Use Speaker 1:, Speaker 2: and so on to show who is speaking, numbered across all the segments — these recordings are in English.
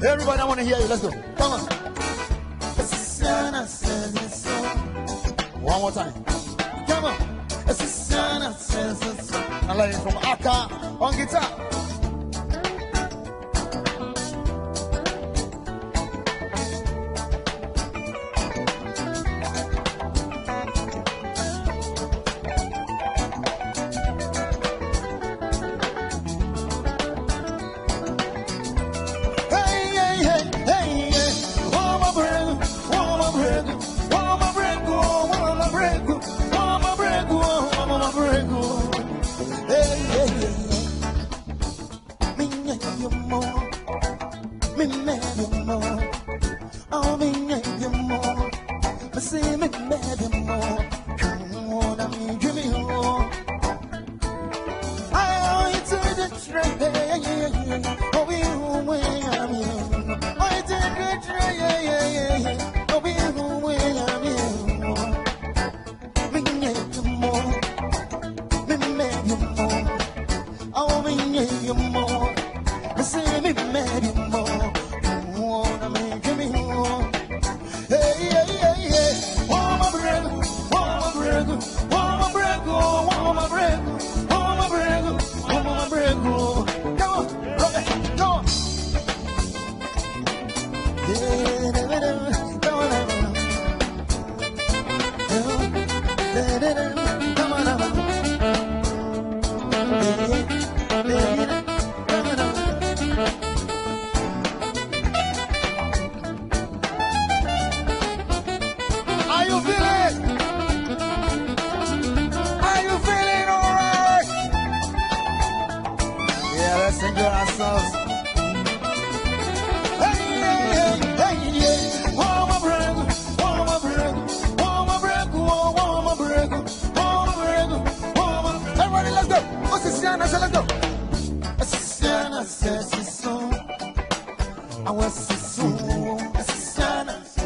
Speaker 1: Everybody, I want to hear you. Let's go. Come on. One more time. Come on. I like it from Akan on guitar.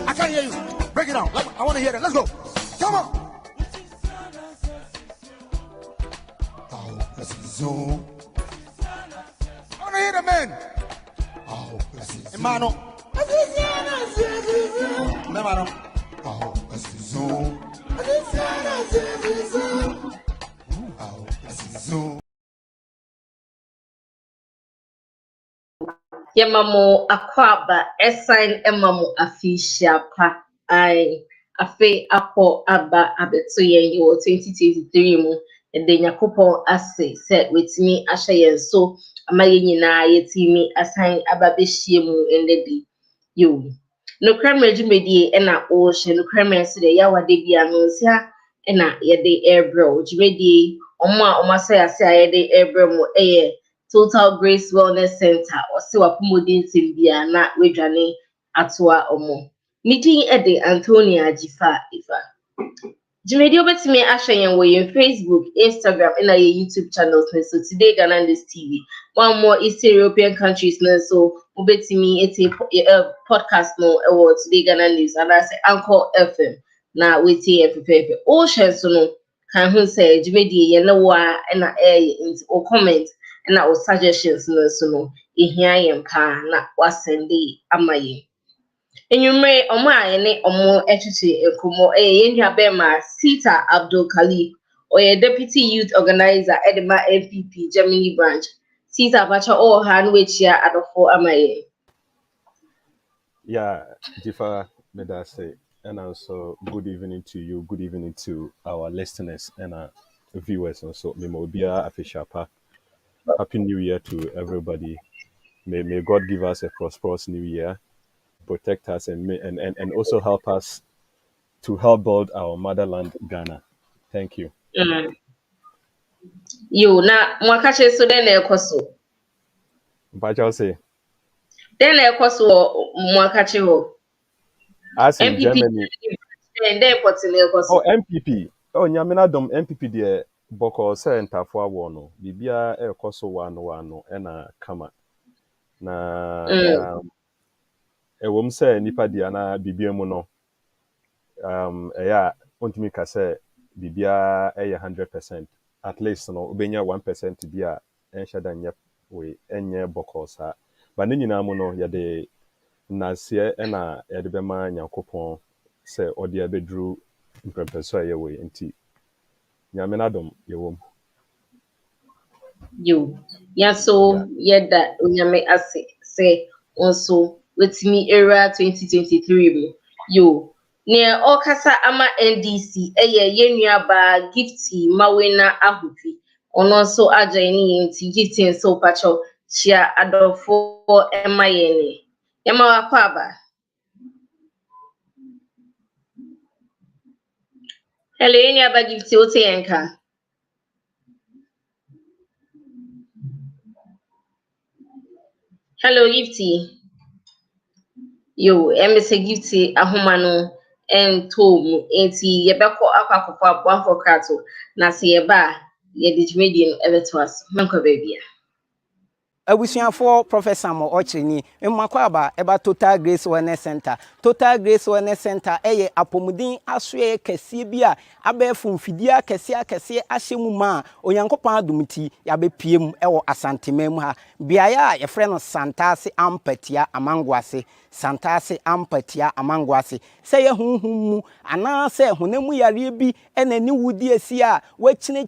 Speaker 1: I can't hear you. Break it down. I want to hear that. Let's go. Come on. Oh, let's zoom. I want to hear the man. Oh, let's zoom. Hermano. Hermano. Oh, let's zoom. Oh, let's zoom.
Speaker 2: Yamamo akwaba assign emamu official pa I afe apo aba abeto yen yo 2023 mu ede yakopon ase set with me ahye so amaye nyina yetimi assign aba behie mu endedi yo Nokware Mmre jumedie na o hye Nokware Mmre se de yawade bia no sia na yede airbro jumedie omo asase ayede airbro mu Total Grace Wellness Center or Sewa Pumodin Simbia na Wedwane Atwa Omo. Meeting at the Antonia Jifa Ifa. Jimedi obetumi ahwɛ yɛn wɔ yɛn Facebook, Instagram, and our YouTube channels. So today Ghana News TV. One more East European countries now. So obetumi podcast no ɛwɔ today Ghana News and I say Anchor FM. Na waiting and prepare. All share so no can who say Jimedi yɛn no wa ɛna into or comment and our suggestions no so no ehia yɛn pa na wasende ama yɛn. Enyumre omo a ene omo etwetwe ekomo yenhwa bema Sita Abdul Khalif oye deputy youth organizer edema NPP Germany branch. Sita bacha all ha no wechia adofo amaye.
Speaker 3: Yeah, Jifa Medase, and also good evening to you, good evening to our listeners and our viewers. Also, Mimobia Afishapa. Happy New Year to everybody. May God give us a prosperous New Year, protect us, and also help us to help build our motherland, Ghana. Thank you.
Speaker 2: You na mwakache so den ekoso.
Speaker 3: Mpacha say.
Speaker 2: Den ekoso mwakache ho.
Speaker 3: As in
Speaker 2: MPP
Speaker 3: Germany.
Speaker 2: Den potine ekoso.
Speaker 3: Oh, MPP. Oh, nyamina dom MPP de boko se ntafo awo no. Bibia ekoso wano ena kama. Na ewom se nipa dia na bibia mu no. Eya ontimi ka se bibia 100%. At least no obenya 1% bia enhyada nye we enye boko sa. Ba ne nyina mu no yade nasie ena yade bema nyankopon se odi abedru mprempeso aye we nti nyame nadom yewom
Speaker 2: You yeah so yeda onyame ase say also wetimi era 2023 yo ne okasa ama NDC yenua ba gifty mawena ahupi ono so agya ni nti gifting so pacho chia adofo emayene yama wakwa aba. Hello yenua ba gifty ote yenka. Hello gifty. Yo, emese gifty ahoma no entom enti yebekọ akwakọkọ abụọ krato na se yeba ye digimedi no ebeto aso mankọ baby a.
Speaker 4: Abusuafo Professor Mo Ochini mmakwaba eba Total Grace Wellness Center. Total Grace Wellness Center eye apomudin asoe kese bi a abefu mfidia kese ahyemu ma onyankopon adumti ya bepiem ewo asantemam ha biaya a yefre no Santase Ampatia Amangwase Santase Ampatia Amangwase se ye hunhum ana se honemu yare bi enani wudi esi a wachine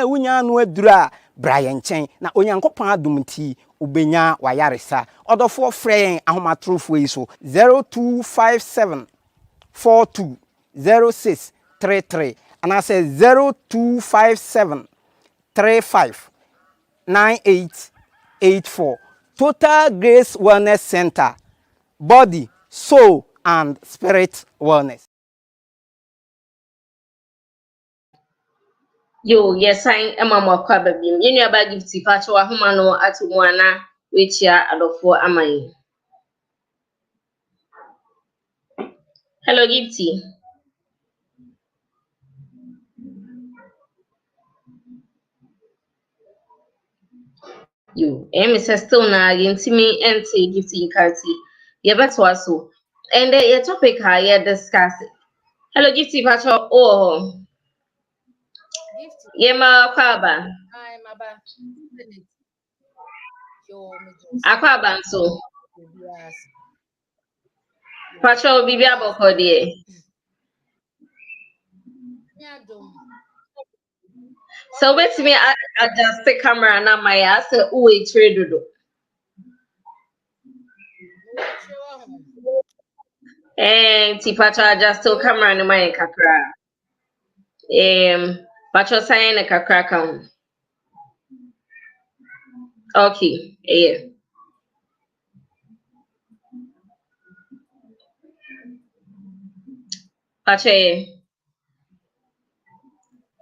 Speaker 4: wunya no adura Brian Chen na onyankopon adumti ubenya wayaresa odofo frɛ ahomatrofo yi so 0257 420633 and I say 0257 359884 Total Grace Wellness Center, body, soul and spirit wellness.
Speaker 2: Yo, yes I am makwa baby yenua ba gifty pacho ahoma no atumu ana wechia adofo amayi. Hello gifty. You emese still na yentimi ente gifty nkati yebeto aso and the topic I discuss. Hello gifty pacho oh yema kwaba
Speaker 5: I'm about
Speaker 2: akwaba nso
Speaker 5: yes.
Speaker 2: pacho bibi aboko de so wait me adjust the camera na my ass uwe trade do ti pacho adjust the camera na my kakra pacho sign na kakra kan okay yeah pacho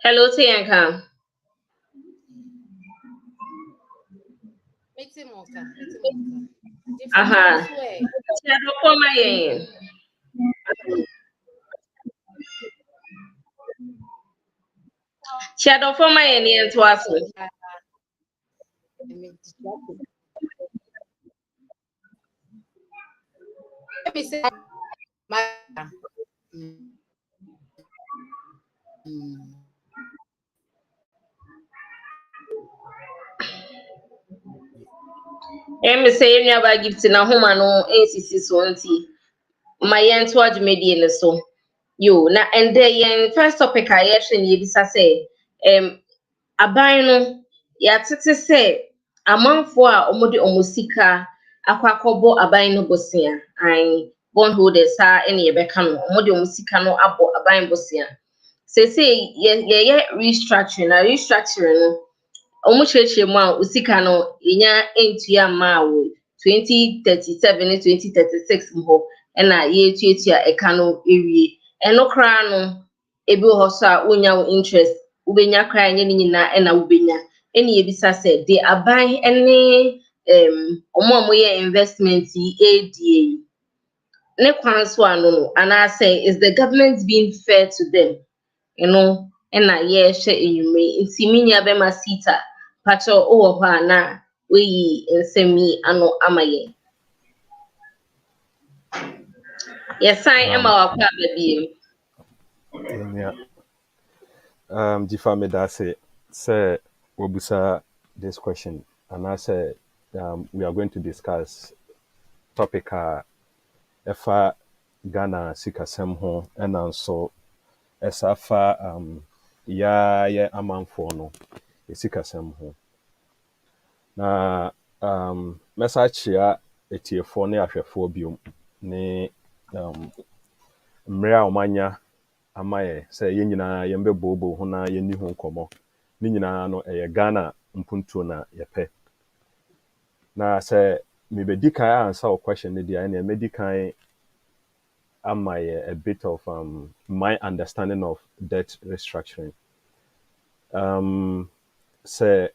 Speaker 2: hello Tianka. Aha. Tiado kwa maye. Shadow for my any and to us.
Speaker 5: Let me say my
Speaker 2: Me say any about gift na home no NCC so anti. My yen to adwumedie ne so. Yo na and then first topic I hwe ne yebisa say aban no ya tete say amanfo a omode omosika akwakobo aban no bosia an bondholders ha ene yebeka no omode omosika no abo aban bosia say ye restructuring na restructuring no omuchechire mu a osika no enya entua ma wo 2037 2036 mho ena ye tuatua eka no ewie eno kra no ebi ho so a wonya wo interest ubenya kra nya ni nyina ena ubenya eni ebisa se de aban ene omo ye investment ADA ne kwan so anu no ana say is the government being fair to them ena ye hwe enyume nti minya be masita pacho owo ho ana we nsemi ano amaye yes I am our baby
Speaker 3: Yeah. Jifa me da say Wabusa this question, and I say we are going to discuss topic efa Ghana sikasem ho and also esafa ya amanfo no sikasem ho na message ya etiefo ne ahwefo biom ne mmere a omanya amaye say yen nyina yembe bobo ho na yenni ho nkomo ni nyina no Ghana mpuntuo na yepe na say me be dikan answer o question ne dia na me dikan amaye a bit of my understanding of debt restructuring. Say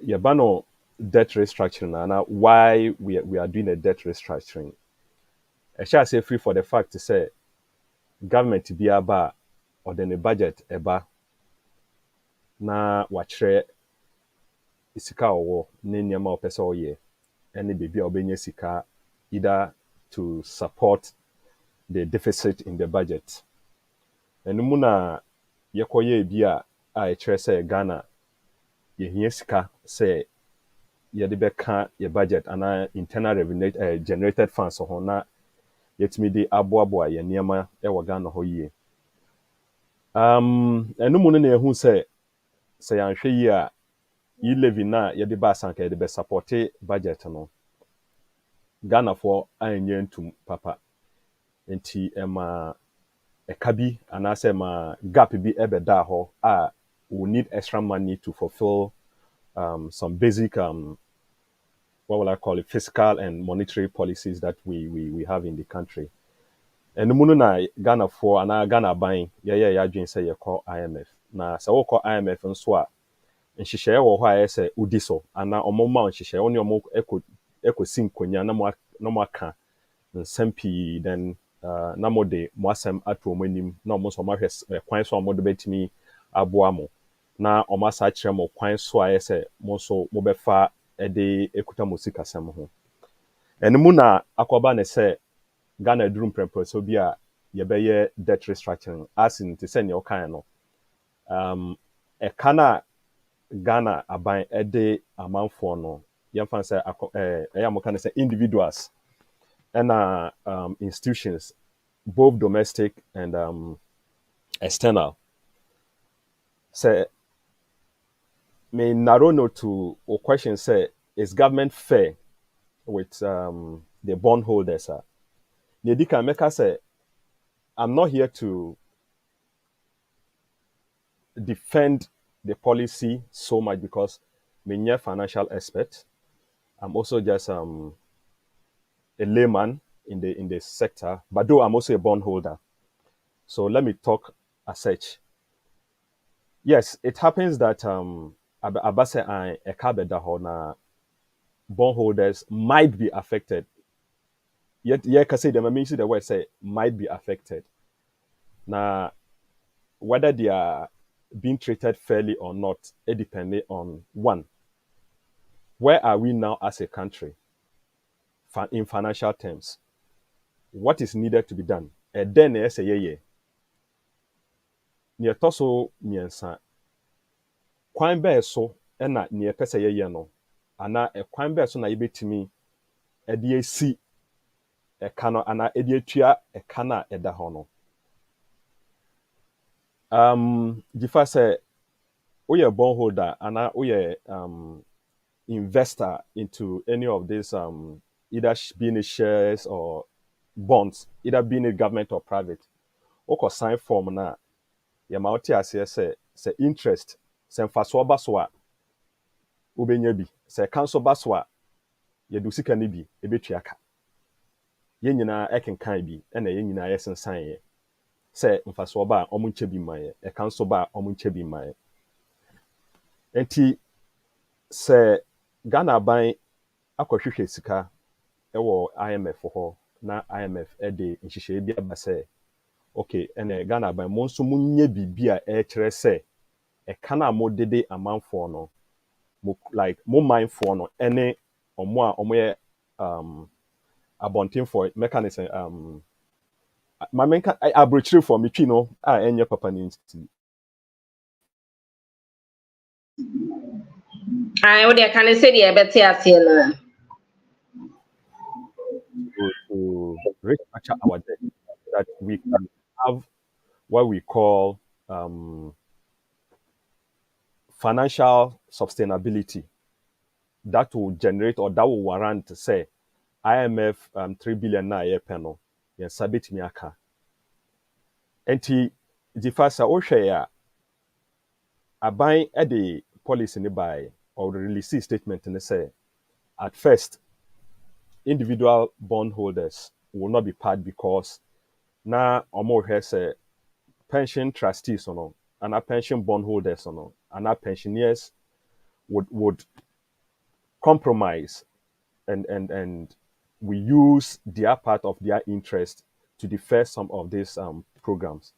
Speaker 3: yabano debt restructuring and why we are doing a debt restructuring. I shall say free for the fact to say government be aba or then a budget eba na wachre isika owo ne nyama opese oye any baby obenye sika either to support the deficit in the budget. And muna yekoye bia a chere say Ghana ye sika say ye de beka ye budget and internal revenue generated funds so na yetimi de aboaboa ye niema e wo Ghana ho yie. Enu mu na ehu say yanhwe yi a yi levy na ye de ba sanka ye de be support budget no Ghana for anye ntum papa enti ema ekabi anase ma gap bi ebeda ho we need extra money to fulfill some basic what will I call it, fiscal and monetary policies that we have in the country. And the munu na Ghana for and Ghana buying ya dream say you call IMF. Na sa wo call IMF nso a nhihye wo ho a say udiso ana omoma nhihye oni omo eko sinkonya na mo aka nsampi then na mo de mo asem ato mo anim na mo so ma hwɛ kwan so mo de betimi aboa mo na o ma sa kyerɛ mo kwan so a yɛsɛ mo so mo bɛfa de ekuta mo sikasɛm ho ɛno mu na akɔba ne sɛ Ghana durum prempro so bi a yɛbɛyɛ debt restructuring asin te sɛ ne ɔkan no ɛka Ghana aban de amanfoɔ no yɛmfa sɛ ɛyɛ mo kan sɛ individuals and institutions, both domestic and external. Say, me narrow to a question say, is government fair with the bondholders? Nedika Meka say, I'm not here to defend the policy so much because I'm a financial expert. I'm also just a layman in the sector, but though I'm also a bondholder. So let me talk as such. Yes, it happens that abase and ekabeda na bondholders might be affected. Yet can say them, I mean the word say might be affected. Now whether they are being treated fairly or not, it depends on one, where are we now as a country in financial terms? What is needed to be done? And then I say, yeah. Near Toso, Miensa, Quine Bear so, and not near Pesa no, and a Quine Bear so na ibe to me, a DAC, a cano, and a ediatia, a cana at the hono. The first say, we are bondholder, and we are investor into any of these either being it shares or bonds, either being it government or private. Oko sign form na ya mauti ase say interest se mfaso ba so a obenya bi se council ba so a ye do sika ni bi ebetua ka ye nyina ekenkan bi na ye nyina yesensan ye se mfaso ba omo nche bi maye e council ba omo nche bi maye enti se Ghana ban akwahwehwe sika ewo IMF ho na IMF de nhihye bi aba se okay ene Ghana ban mo nso munye bibia e kire se e kana mo dede amanfo no mo like mo mindful no ene omo ye abontin for mechanism my main abrochire for me twi no a enye papa ni nti
Speaker 2: What they can say the better as na.
Speaker 3: to restructure our debt that we can have what we call financial sustainability that will generate or that will warrant say IMF 3 billion na year panel yen sabit mi aka enti the first ohwe ya aban e the policy ni by or release statement ni say at first individual bondholders will not be part because na omo hwe say pension trustees or no and our pension bondholders or no and our pensioners would compromise and we use their part of their interest to defer some of these programs.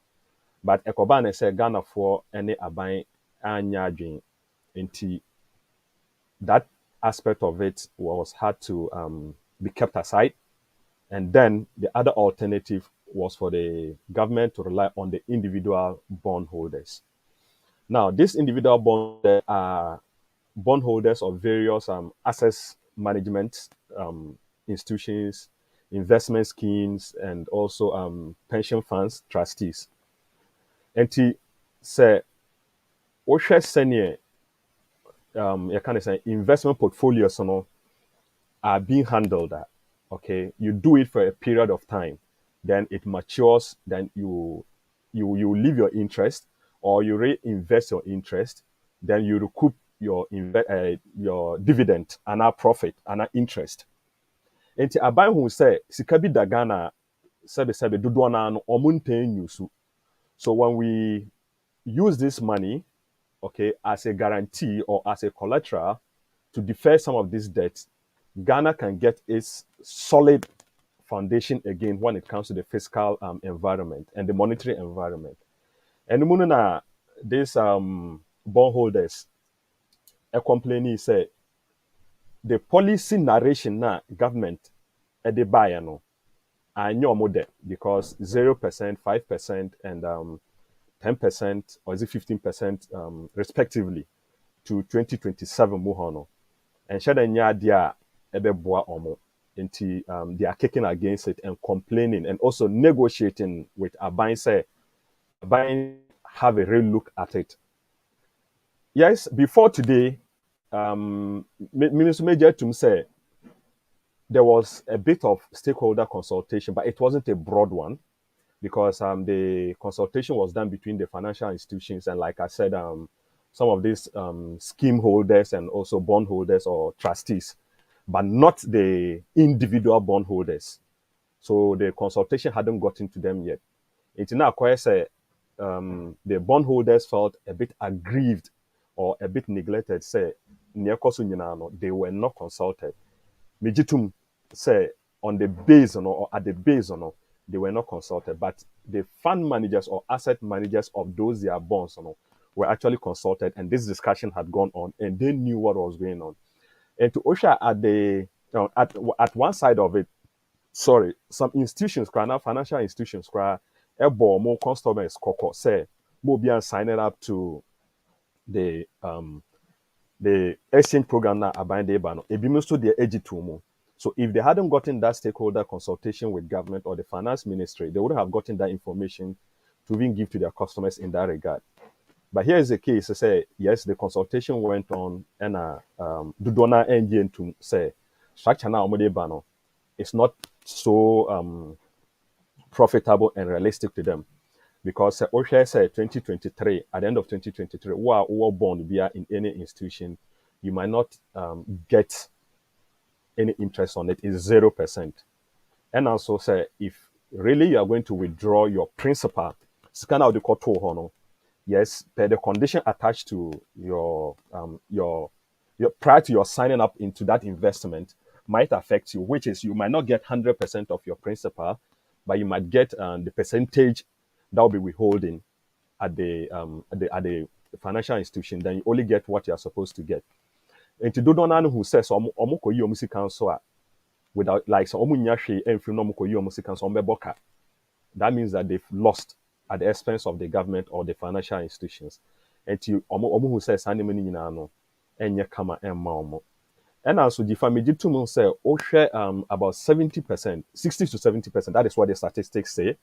Speaker 3: But Ekobane said Ghana for any aban anya adwin nti that aspect of it was had to be kept aside. And then the other alternative was for the government to rely on the individual bondholders. Now, these individual bondholders are bondholders of various assets management institutions, investment schemes, and also pension funds trustees. And say, Osha senior, you can say investment portfolios are being handled. Okay, you do it for a period of time, then it matures, then you leave your interest or you reinvest your interest, then you recoup your dividend and our profit and our interest. And aban who say sika bi da Ghana sebe dodo na no omunten yusu. So when we use this money, okay, as a guarantee or as a collateral to defer some of these debts, Ghana can get its solid foundation again when it comes to the fiscal environment and the monetary environment. And the these bondholders a complaint say the policy narration na government at the buyer no and your model because 0%, 5%, and 10% or is it 15% respectively to 2027 muhono. And shadanya dia ebeboa omo. They are kicking against it and complaining and also negotiating with Aban say Aban have a real look at it. Yes, before today, Minister Major Tum say there was a bit of stakeholder consultation, but it wasn't a broad one because the consultation was done between the financial institutions and, like I said, some of these scheme holders and also bond holders or trustees, but not the individual bond holders. So the consultation hadn't gotten to them yet. It's now quite say the bondholders felt a bit aggrieved or a bit neglected. Say they were not consulted. Mijitum say on the base or at the base they were not consulted, but the fund managers or asset managers of those their bonds were actually consulted, and this discussion had gone on, and they knew what was going on. And to Osha at the at one side of it, sorry, some institutions, financial institutions, more customers say, more be signing up to the exchange program na abande ba no ebi so the egi. So if they hadn't gotten that stakeholder consultation with government or the finance ministry, they wouldn't have gotten that information to even give to their customers in that regard. But here is the case: say yes, the consultation went on, and Dudona engine to say structure now no, it's not so profitable and realistic to them, because Osha said 2023, at the end of 2023, who bond be in any institution, you might not get any interest on it. Is 0%. And also say if really you are going to withdraw your principal, it's kind of the court. Yes, per the condition attached to your prior to your signing up into that investment might affect you, which is you might not get 100% of your principal, but you might get the percentage that will be withholding at the financial institution. Then you only get what you are supposed to get. And to do not who says omoko yi omusi council without like so omunyahwe emfiri no omoko yi omusi council ombeboka, that means that they've lost at the expense of the government or the financial institutions. And to omo who says animani nyina no enye kama emma omo. And also the family to say share about 70%, 60 to 70%. That is what the statistics say,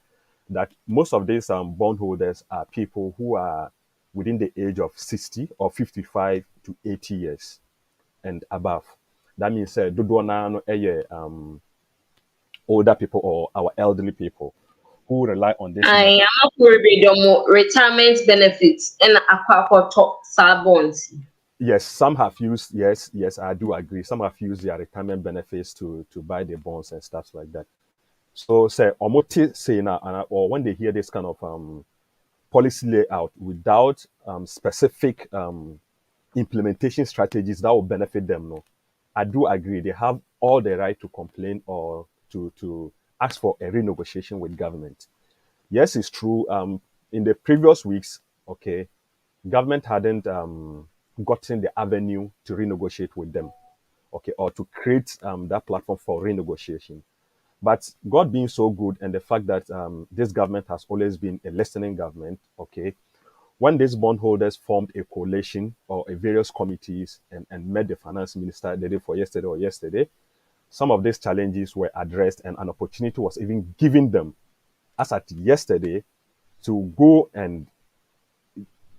Speaker 3: that most of these bondholders are people who are within the age of 60 or 55 to 80 years and above. That means older people or our elderly people who rely on this.
Speaker 2: I am a retirement benefits and aqua top bonds.
Speaker 3: Yes, some have used, yes, I do agree. Some have used their retirement benefits to buy the bonds and stuff like that. So say omoti say now, or when they hear this kind of policy layout without specific implementation strategies that will benefit them, no, I do agree. They have all the right to complain or to ask for a renegotiation with government. Yes, it's true. In the previous weeks, okay, government hadn't gotten the avenue to renegotiate with them, okay, or to create that platform for renegotiation. But God being so good, and the fact that this government has always been a listening government, okay, when these bondholders formed a coalition or a various committees and met the finance minister the day for yesterday, some of these challenges were addressed, and an opportunity was even given them, as at yesterday, to go and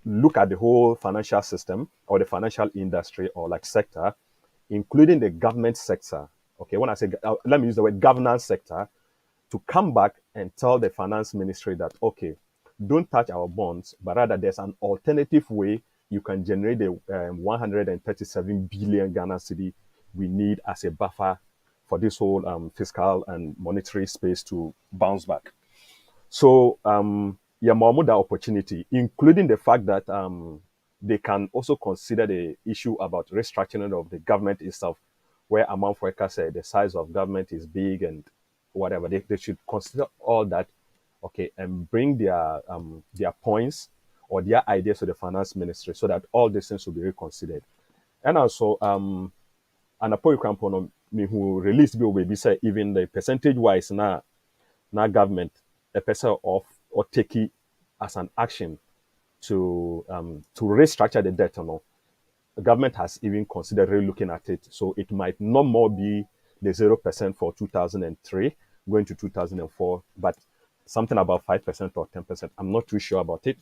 Speaker 3: look at the whole financial system or the financial industry or like sector, including the government sector. Okay, when I say, let me use the word governance sector, to come back and tell the finance ministry that, okay, don't touch our bonds, but rather there's an alternative way you can generate the 137 billion Ghana cedi we need as a buffer for this whole fiscal and monetary space to bounce back. So, more that opportunity, including the fact that they can also consider the issue about restructuring of the government itself, where Amount Worker said the size of government is big and whatever. They should consider all that, okay, and bring their points or their ideas to the finance ministry so that all these things will be reconsidered. And also, Anapoy Krampono, me who released bill baby say even the percentage wise now government a person of or take it as an action to restructure the debt or no. The government has even considered re-looking at it. So it might no more be the 0% for 2003 going to 2004, but something about 5% or 10%. I'm not too sure about it.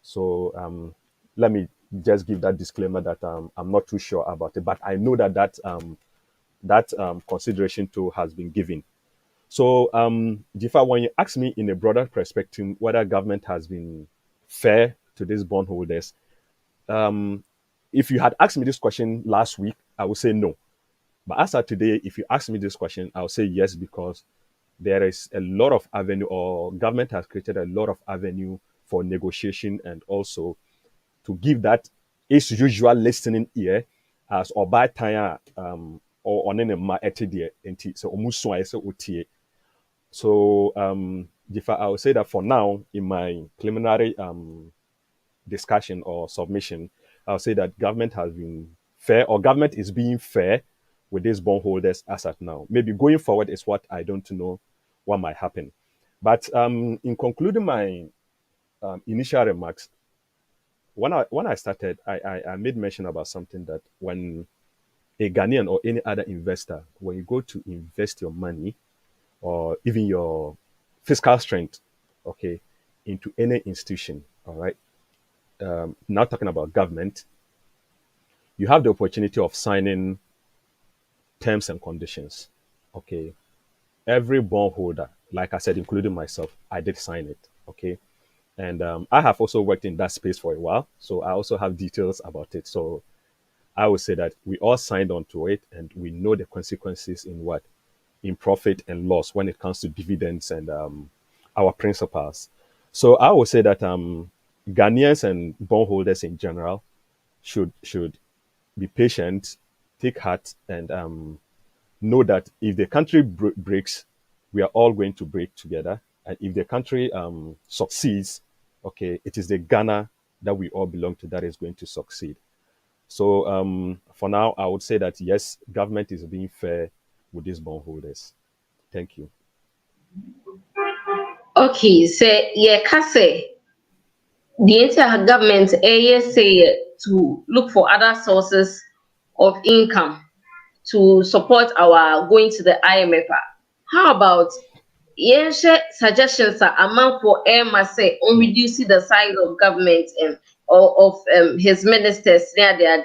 Speaker 3: So let me just give that disclaimer that I'm not too sure about it, but I know that consideration too has been given. So, Jifa, when you ask me in a broader perspective whether government has been fair to these bondholders, if you had asked me this question last week, I would say no. But as of today, if you ask me this question, I'll say yes, because there is a lot of avenue, or government has created a lot of avenue for negotiation, and also to give that its usual listening ear as or by time or on any ma etidie enti so omuso ay se otie. So Jifa, I would say that for now, in my preliminary discussion or submission, I'll say that government has been fair, or government is being fair with these bondholders as at now. Maybe going forward is what I don't know what might happen. But in concluding my initial remarks, when I started, I made mention about something that when a Ghanaian or any other investor, when you go to invest your money or even your fiscal strength, okay, into any institution, all right, now talking about government, you have the opportunity of signing terms and conditions, okay. Every bondholder, like I said, including myself, I did sign it, okay. And I have also worked in that space for a while, so I also have details about it. So I would say that we all signed on to it, and we know the consequences in what? In profit and loss when it comes to dividends and our principals. So I would say that Ghanaians and bondholders in general should be patient, take heart, and know that if the country breaks, we are all going to break together. And if the country succeeds, okay, it is the Ghana that we all belong to that is going to succeed. So for now, I would say that yes, government is being fair with these bondholders. Thank you.
Speaker 2: Okay, so yeah, Kase, the entire government say to look for other sources of income to support our going to the IMF. How about suggestions are among for Emma say on reducing the size of government or of his ministers near there?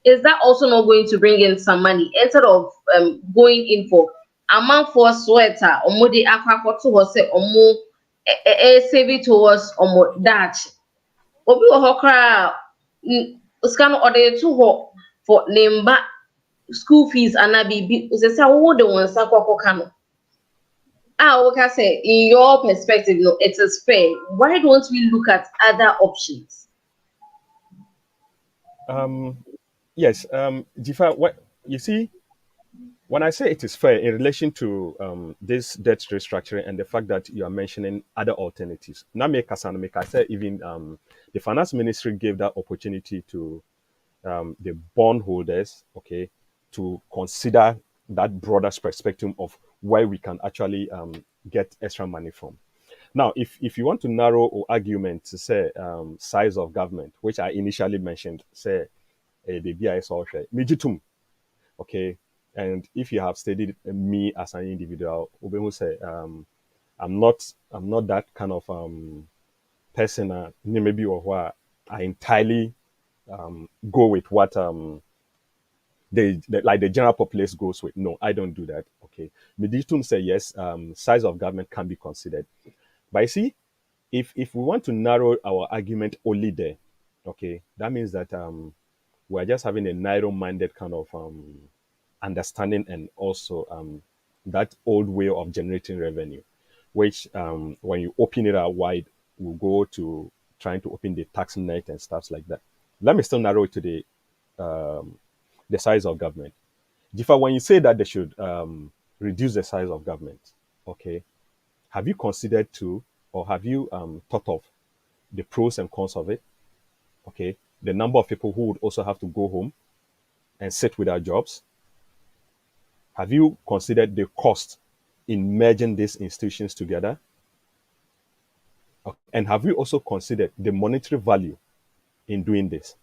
Speaker 2: Is that also not going to bring in some money instead of going in for among for sweater or modi aqua to say or more save it towards or more Dutch? Obi ohokra scan order to ho for name school fees and bibi say wo de won sakwa kano. Okay, say in your perspective, no, it is fair. Why don't we look at other options?
Speaker 3: Yes, Jifa, what you see, when I say it is fair in relation to this debt restructuring and the fact that you are mentioning other alternatives, now make I say even the finance ministry gave that opportunity to the bondholders, okay, to consider that broader perspective of where we can actually get extra money from. Now, if you want to narrow or argument to say size of government, which I initially mentioned, say the BIS or Mijitum, okay, and if you have studied me as an individual, we will say I'm not that kind of person. Maybe or what I entirely go with what like the general populace goes with. No, I don't do that. Okay, Meditum say yes. Size of government can be considered, but you see, if we want to narrow our argument only there, okay, that means that we're just having a narrow-minded kind of understanding, and also that old way of generating revenue, which when you open it out wide, will go to trying to open the tax net and stuff like that. Let me still narrow it to the size of government. Jifa, when you say that they should reduce the size of government, okay, have you considered to, or have you thought of the pros and cons of it? Okay, the number of people who would also have to go home and sit without jobs. Have you considered the cost in merging these institutions together? Okay. And have you also considered the monetary value in doing this?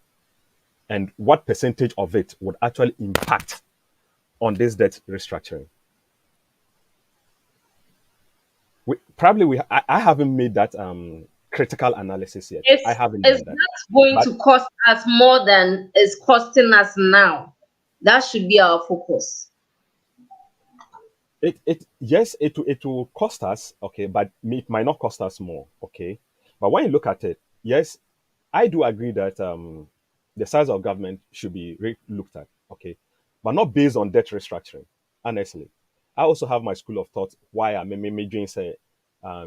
Speaker 3: And what percentage of it would actually impact on this debt restructuring? I haven't made that critical analysis yet. I haven't done that.
Speaker 2: It's not going to cost us more than it's costing us now. That should be our focus.
Speaker 3: Yes, it will cost us, okay, but it might not cost us more, okay. But when you look at it, yes, I do agree that the size of government should be looked at, okay, but not based on debt restructuring. Honestly, I also have my school of thought why I may doing say,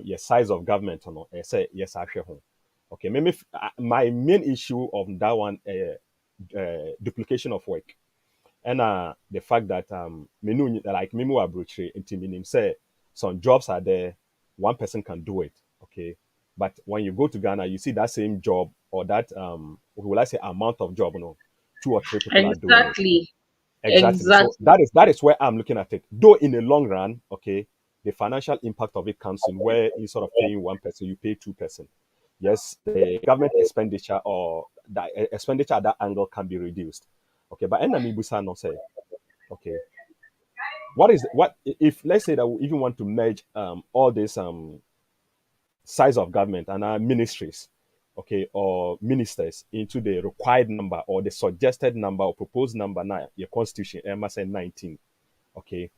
Speaker 3: yes, size of government or not. Say yes, I share home. Okay, maybe my main issue of that one, duplication of work. And the fact that like Mimu Abroche meaning say some jobs are there, one person can do it. Okay. But when you go to Ghana, you see that same job or that will I say amount of job, 2 or 3 people are doing it.
Speaker 2: Exactly.
Speaker 3: Exactly. So that is where I'm looking at it. Though in the long run, okay, the financial impact of it comes in where instead of paying 1 person, you pay 2 person. Yes, the government expenditure or the expenditure at that angle can be reduced. Okay, but enemy busa no say, okay, what if let's say that we even want to merge all this size of government and our ministries, okay, or ministers into the required number or the suggested number or proposed number now, your constitution, I say 19. Okay.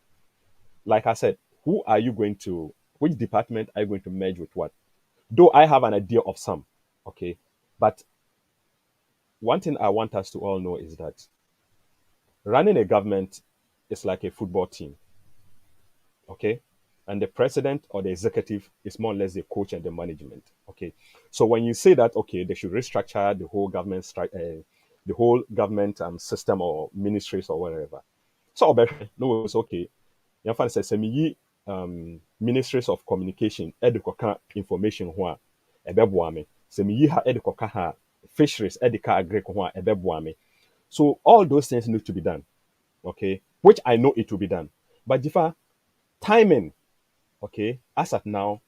Speaker 3: Like I said, which department are you going to merge with what? Though I have an idea of some, okay. But one thing I want us to all know is that running a government is like a football team, okay? And the president or the executive is more or less the coach and the management, okay? So when you say that, okay, they should restructure the whole government system or ministries or whatever. So no, it's okay. Yɛmfa no sɛ meyi ministries of communication ɛde kɔka information ho a ɛbɛboa me. Sɛ meyi ha ɛde kɔka ha fisheries ɛde ka agric ho a ɛbɛboa me. So all those things need to be done, okay? Which I know it will be done. But Jifa, timing, okay, as at now,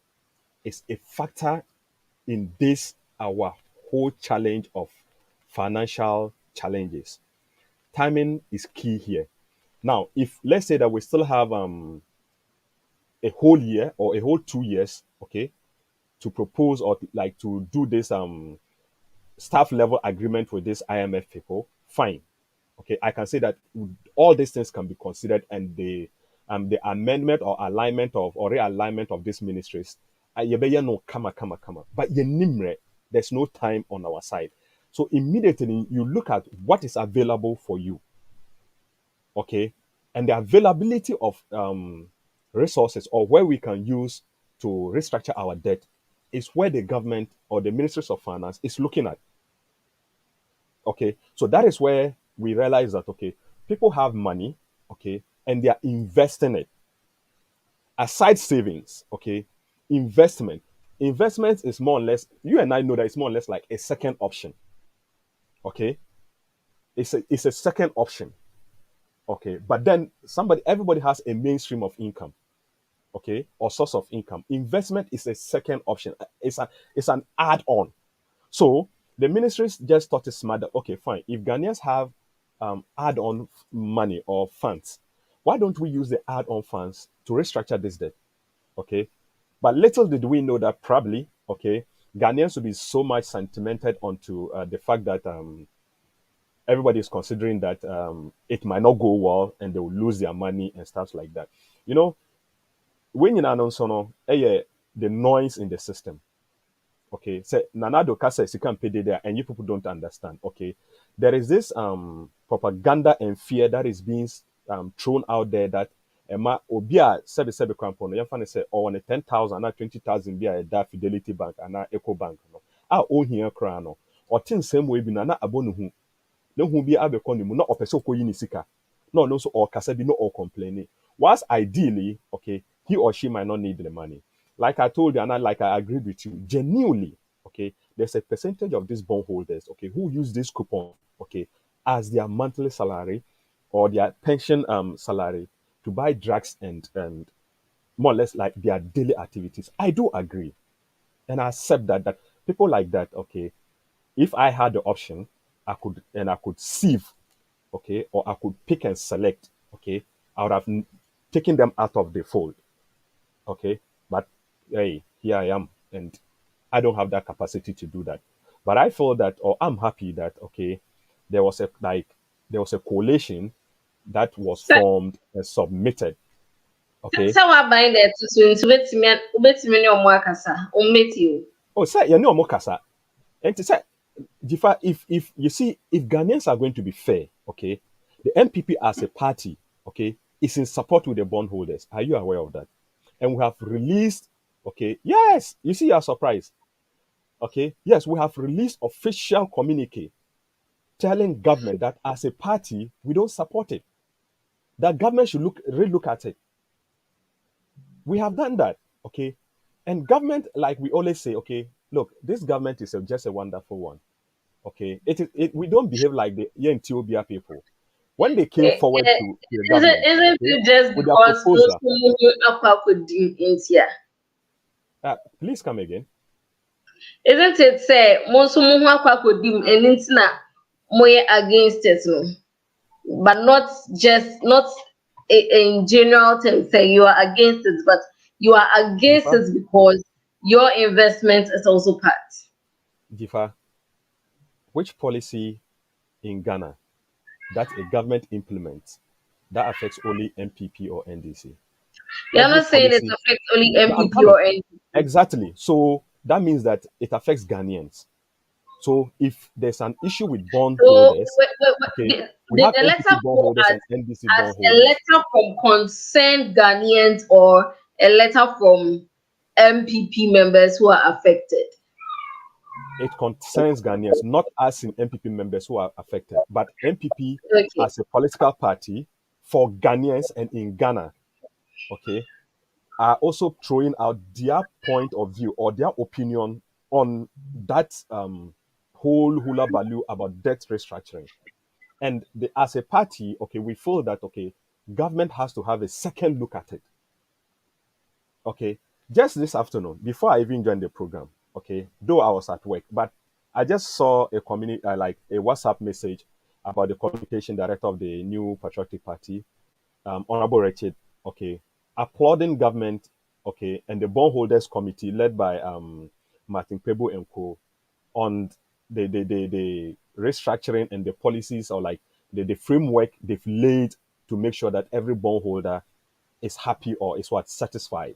Speaker 3: is a factor in this our whole challenge of financial challenges. Timing is key here. Now, if let's say that we still have a whole year or a whole 2 years, okay, to propose or to do this staff level agreement with this IMF people, fine. Okay, I can say that all these things can be considered, and the amendment or alignment of or realignment of these ministries, no kama. But there's no time on our side. So immediately you look at what is available for you. Okay, and the availability of resources or where we can use to restructure our debt is where the government or the ministries of finance is looking at. Okay, so that is where we realize that, okay, people have money, okay, and they are investing it. Aside savings, okay, investment is more or less, you and I know that it's more or less like a second option. Okay, it's a second option. Okay, but then everybody has a mainstream of income, okay, or source of income. Investment is a second option. It's an add-on. So the ministries just thought it's smart that, okay, fine, if Ghanaians have add-on money or funds, why don't we use the add-on funds to restructure this debt? Okay, but little did we know that probably, okay, Ghanaians will be so much sentimented onto the fact that everybody is considering that it might not go well and they will lose their money and stuff like that. You know, when you announce the noise in the system. Okay, so Nanado Kasa Sikan there, and you people don't understand. Okay, there is this propaganda and fear that is being thrown out there that Emma Obia sebe crampono. You find say on a 10,000 or 20,000 be a da Fidelity Bank and a Eco Bank. No, oh here crano or tin same way be na abonu who no who be abe konimu no opeso ko yinisika. No so or kasabi no or complaining. Whilst ideally, okay, he or she might not need the money. Like I told you, and I agreed with you, genuinely, okay, there's a percentage of these bondholders, okay, who use this coupon, okay, as their monthly salary or their pension salary to buy drugs and more or less like their daily activities. I do agree. And I accept that people like that, okay, if I had the option, I could sieve, okay, or I could pick and select, okay, I would have taken them out of the fold. Okay, but hey, here I am, and I don't have that capacity to do that. But I feel that, or I'm happy that, okay, there was a coalition that was formed and submitted. Okay.
Speaker 2: So what by that to wait no more kasa.
Speaker 3: Oh, say you know more kasa. And to say, Jifa, if you see, if Ghanaians are going to be fair, okay, the NPP as a party, okay, is in support with the bondholders. Are you aware of that? And we have released, okay, yes, you see, you're surprised. Okay, yes, we have released official communique telling government that as a party, we don't support it. That government should relook at it. We have done that, okay? And government, like we always say, okay, look, this government is just a wonderful one. Okay, we don't behave like the Ethiopia people. When they came forward to the government,
Speaker 2: Isn't it just
Speaker 3: with their
Speaker 2: because most
Speaker 3: proposal,
Speaker 2: people could do India?
Speaker 3: please come again.
Speaker 2: Isn't it say most people could do and it's not more against it, no? But not in general terms say you are against it, but you are against
Speaker 3: Jifa,
Speaker 2: it because your investment is also part.
Speaker 3: Jifa, which policy in Ghana that a government implements that affects only MPP or NDC?
Speaker 2: You're
Speaker 3: Every
Speaker 2: not saying it
Speaker 3: policy.
Speaker 2: affects only
Speaker 3: No, I'm
Speaker 2: MPP
Speaker 3: coming.
Speaker 2: or anything.
Speaker 3: Exactly. So that means that it affects Ghanaians. So if there's an issue with
Speaker 2: So
Speaker 3: bondholders, okay, we
Speaker 2: did
Speaker 3: have
Speaker 2: the letter
Speaker 3: MPP
Speaker 2: go
Speaker 3: bondholders and NDC
Speaker 2: as a
Speaker 3: bondholders.
Speaker 2: letter from concerned Ghanaians or a letter from MPP members who are affected?
Speaker 3: It concerns Ghanaians, not us in MPP members who are affected, but MPP
Speaker 2: Okay.
Speaker 3: as a political party for Ghanaians and in Ghana, okay, are also throwing out their point of view or their opinion on that whole hula baloo about debt restructuring. And as a party, okay, we feel that, okay, government has to have a second look at it. Okay, just this afternoon, before I even joined the program, okay, though I was at work, but I just saw a community, like a WhatsApp message about the communication director of the new Patriotic Party, Honorable Richard, okay, applauding government, okay, and the bondholders committee led by Martin Pebu and Co. on the restructuring and the policies or like the framework they've laid to make sure that every bondholder is happy or is what satisfied.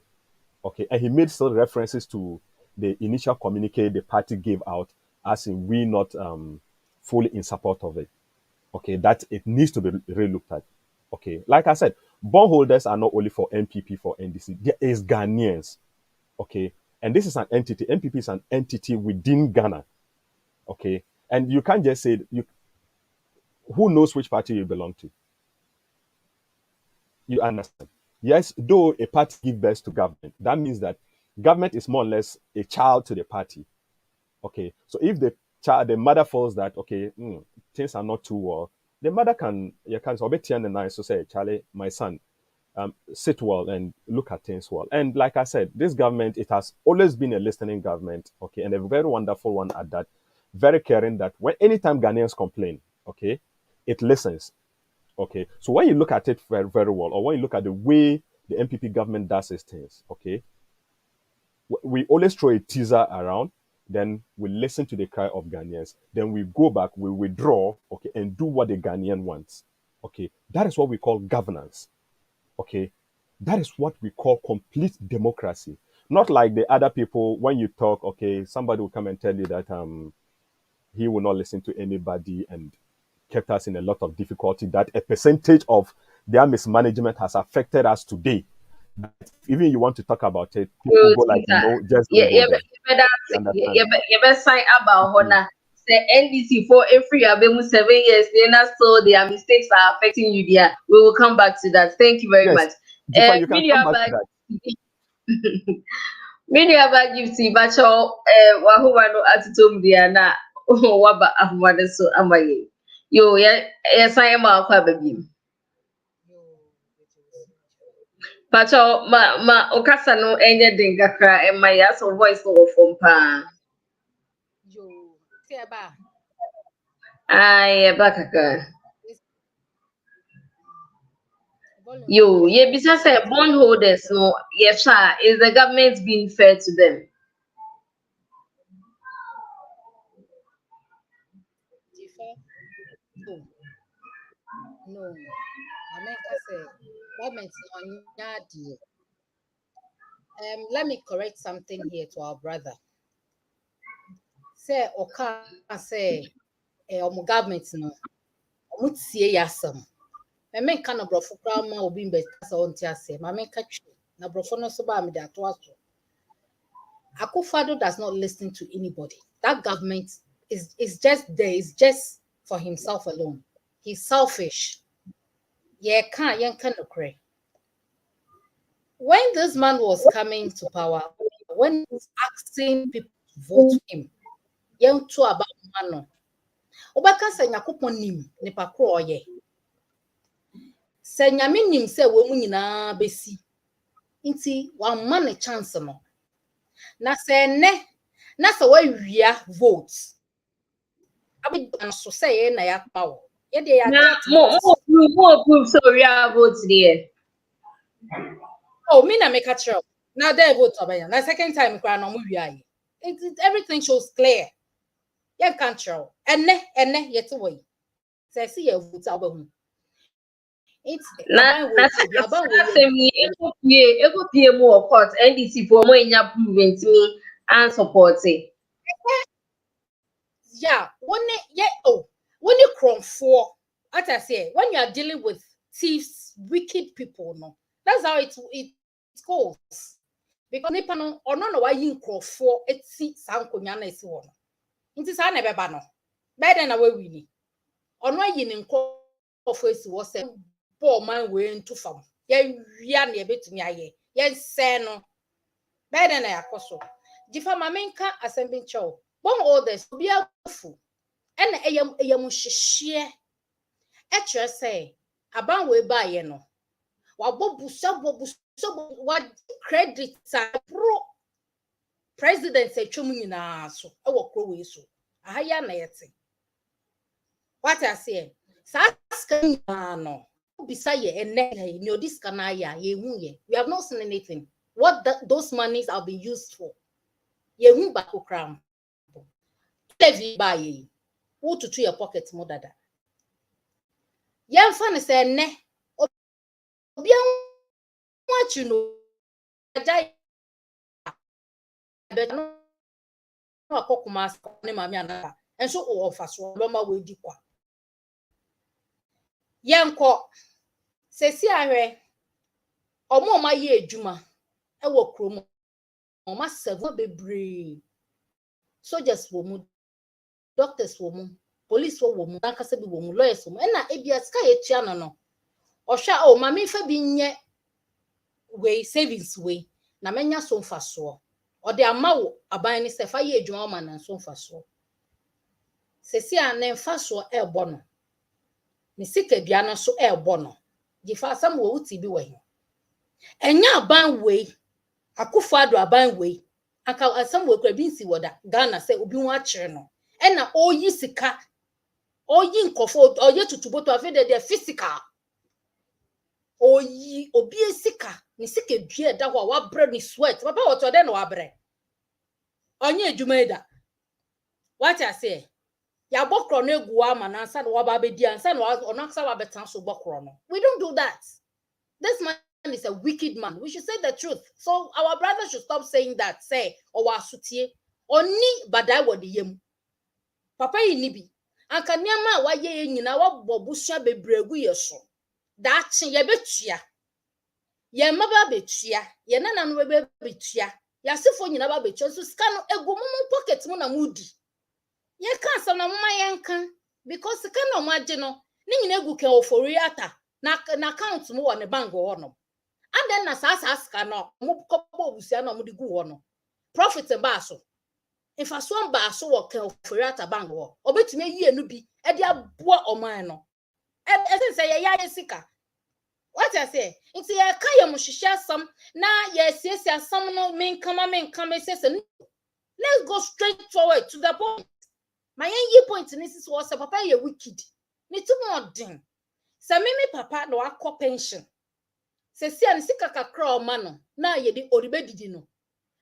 Speaker 3: Okay, and he made still references to the initial communique the party gave out, as in we not fully in support of it. Okay, that it needs to be relooked at. Okay, like I said, bondholders are not only for NPP, for NDC. There is Ghanaians. Okay, and this is an entity. NPP is an entity within Ghana. Okay, and you can't just say you. Who knows which party you belong to? You understand? Yes, though a party gives birth to government, that means that government is more or less a child to the party. Okay, so if the mother feels that okay, things are not too well, the mother can you can so the nice to say, Charlie, my son, sit well and look at things well. And like I said, this government, it has always been a listening government, okay, and a very wonderful one at that, very caring that when anytime Ghanaians complain, okay, it listens. Okay, so when you look at it very, very well, or when you look at the way the MPP government does its things, okay, we always throw a teaser around, then we listen to the cry of Ghanaians, then we go back, we withdraw, okay, and do what the Ghanaian wants. Okay, that is what we call governance. Okay, that is what we call complete democracy. Not like the other people, when you talk, okay, somebody will come and tell you that he will not listen to anybody and kept us in a lot of difficulty, that a percentage of their mismanagement has affected us today. That even you want to talk about it, people go like, no, just don't go there. You understand?
Speaker 2: You better sign about Hona. Say NDC for every abemu 7 years, then so their mistakes are affecting you there. We will come back to that. Thank you very
Speaker 3: Yes,
Speaker 2: much.
Speaker 3: Jifa, you can come
Speaker 2: Media
Speaker 3: back to
Speaker 2: bag
Speaker 3: that.
Speaker 2: media bag gifty bacho wahubano atitum diana waba ahumade so amaye. Yo ya sign about kwa baby. Pacho ma okasa no enye den kakra e ma ya so voice no from pa.
Speaker 5: Yo, say ba.
Speaker 2: Ai e ba kakra.
Speaker 5: Volume
Speaker 2: Yo,
Speaker 5: no
Speaker 2: ye bisa say bondholders no yes sir is the government being fair to them?
Speaker 5: differ. No, no. I mean, I say government on yadi. Let me correct something here to our brother. Say Oka say omo government no. Omo tie yasam. Me men kan obrofo kra ma obi mbeta on tie ase. Ma men ka twi. Na brofo no so ba me da to aso. Akufado does not listen to anybody. That government is just there. It's just for himself alone. He's selfish. Yeah, can't cry. When this man was coming to power, when he was asking people to vote for him, young to about mano. Obaka se Yakopon nim nipa kro oye. Se nyame nim se we mu nyina besi. Nti wan man a chance no. Na se ne na se we wia votes. Abi so say na yakpa wo. Ye de ya
Speaker 2: Now,
Speaker 5: grant votes.
Speaker 2: more proof so we are votes there.
Speaker 5: Oh, me na make a true. Now there vote obaya. Na second time kra no mu wia yi. Everything shows clear. Ye can't show. Enne yet way. Say see your votes abahu. It's
Speaker 2: Na
Speaker 5: aban we aban
Speaker 2: semi eko pie more court NDC for more nya proven to me and support it.
Speaker 5: yeah, when you crawl for what I say, when you are dealing with thieves, wicked people, no, that's how it goes. Because nipa no or no why you crawl for it see sanko nyana isi one. Inti sa nebe ba no. Better na we wini. Or no yin in crawl for isi was a poor man way into fam. Ye yan ye bit me ye say no. Better na yakoso. Jifa mamenka assembling chow. Bon orders be a fool. And ayam shishie etre say aban we ba ye no wa bobusa what credit pro president say twum nyina so e wo kro we so ahaya na yete what I say sa scan no bisa ye ene ni odiska na ya ye hu ye we have not seen anything what those monies have been used for ye hu ba ko kram levy ba ye who to your pocket more dada. Yan fan say ne obia want you know ajay bet no akokuma ne mami anaka enso o ofaso lo ma we di kwa yanko sesi ahwe omo ma ye adwuma e wo krom o ma seven bebre soldiers wo mu doctors wo mu police wo mu ankasa bi wo mu lawyers wo mu na ebia ska ye tua no ohwa o mami fa bi nye we savings we na menya so mfaso o de amawo aban ni se fa ye adwuma ma na so mfaso sesi a na mfaso e bo no ni sika bia no so e bo no di fa sam wo uti bi we enya aban we akufo ado aban we aka asam we kra bi nsi woda Ghana se obi hu a kire no e na oyi sika oyi nkofo oye tutuboto afede de physical oyi obi esika ni sika dua da ho wa bre ni sweat papa woto de no wa bre onye adwuma eda what I say ya bokro no egu ama na ansa no wa ba be di ansa no ono aksa wa betan so bokro no we don't do that. This man is a wicked man. We should say the truth. So our brothers should stop saying that. Say owa sutie oni badai wo de yem papa yi ni bi anka niama wa ye nyina wa bobusua bebregu ye so da ache ye betua ye maba betua ye nana no be betua ya sefo nyina ba betua so ska no egu mum pocket mu na mudi ye kan sa na mma ye nkan because ska no maje no ni nyina egu ke ofori ata na account mu wo ne bank wo no and then na sa ska no mu kobo obusia na mu di gu wo no profit ba so if aso ba so wo ke ofori ata bank wo obetumi yi enu bi e di aboa oman no e say ye ya sika. What I say, it's a kaya mushisha some na yes, some no men come says let's go straight forward to the point. My ye point in this was a papa ye wicked. Need to more ding. Sa me papa no akọ pension. Se si an sika kakra o mano na ye di oribe didi no.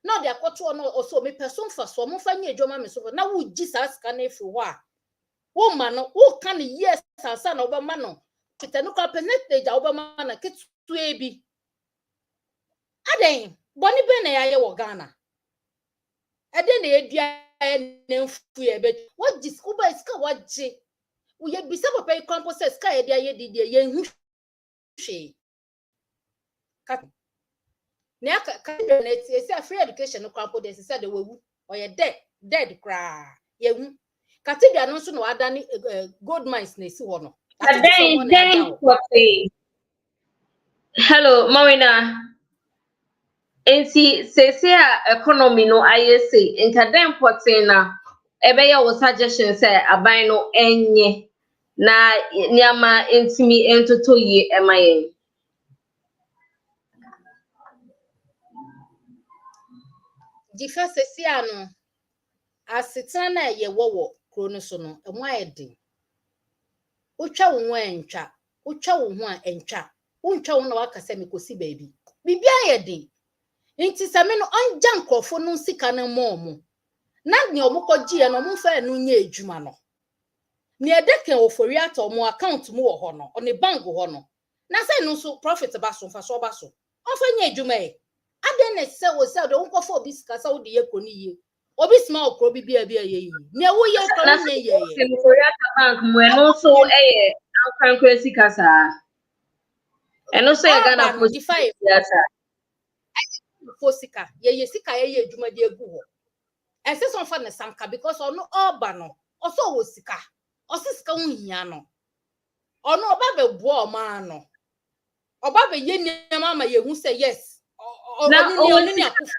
Speaker 5: Na de akoto no also me person fa so mo fa nye adwoma me so na wo gi sa sika na efi ho a. Wo ma no wo kan yes sansa na oba ma no. Kitanu ka penetrate ja oba ma na ketu ebi. Aden boni be na ya ye wo Ghana. Ade na edua na mfu ye be. What discover iska waje. Wo ye bisa papa e kwampo se iska ye dia ye di ye hu hwe. Na ka na esi free education no kwampo de se say de wewu or ye dead cry ye hu cathedral no so no adani gold mines na esi ho no
Speaker 2: hello Marina enti sese a economy no ayese nka den potin na Ebeya wo suggestion say aban no enye na niama entimi entoto ye emayen.
Speaker 5: The first no asetena na ye wo kro no so no emo ayedi utwa wo ho entwa utwa wo ho entwa untwa wo na wakasa mekosi baabi bibi ayedi nti same no onja nkrofo no sika na mo na ne omokogie no momfa no nya ejuma no ne edeke ofori ato mo account mu wo ho no oni bank ho no na say no so profit ba so fa so ba so onfa nya ejuma e ade na se wo se do nkofo obi sika sa wo de ye koni ye obi small kro bibia bia ye yi ne wo ye kro
Speaker 2: Na
Speaker 5: ne ye ye
Speaker 2: se Koreata bank mo eno so ankan kwesi kasa. Eno so ye Ghana post theater.
Speaker 5: Fosika ye sika ye ejuma de egu ho ese so fa ne sanka because ono oba no oso wo sika osisika wo hia no ono oba be bo ma no oba be ye niam ma ye hu say yes ono ni akufo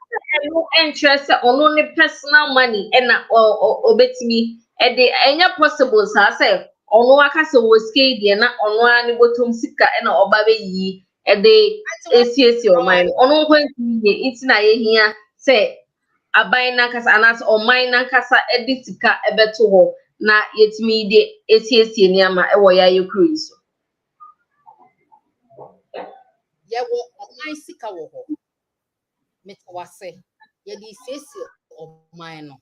Speaker 2: No interest ono ne personal money na obetimi e de enya possible sa say ono aka se wo sika de na ono ani botom sika na oba be yi e de esiesi o mind ono nko ntimi ye itina ye hia say aban na kasa anas o mind na kasa e de sika e beto ho na yetimi de esiesi ni ama e wo ya ye kru so
Speaker 5: ye wo online sika wo ho metawase ye di sesi online no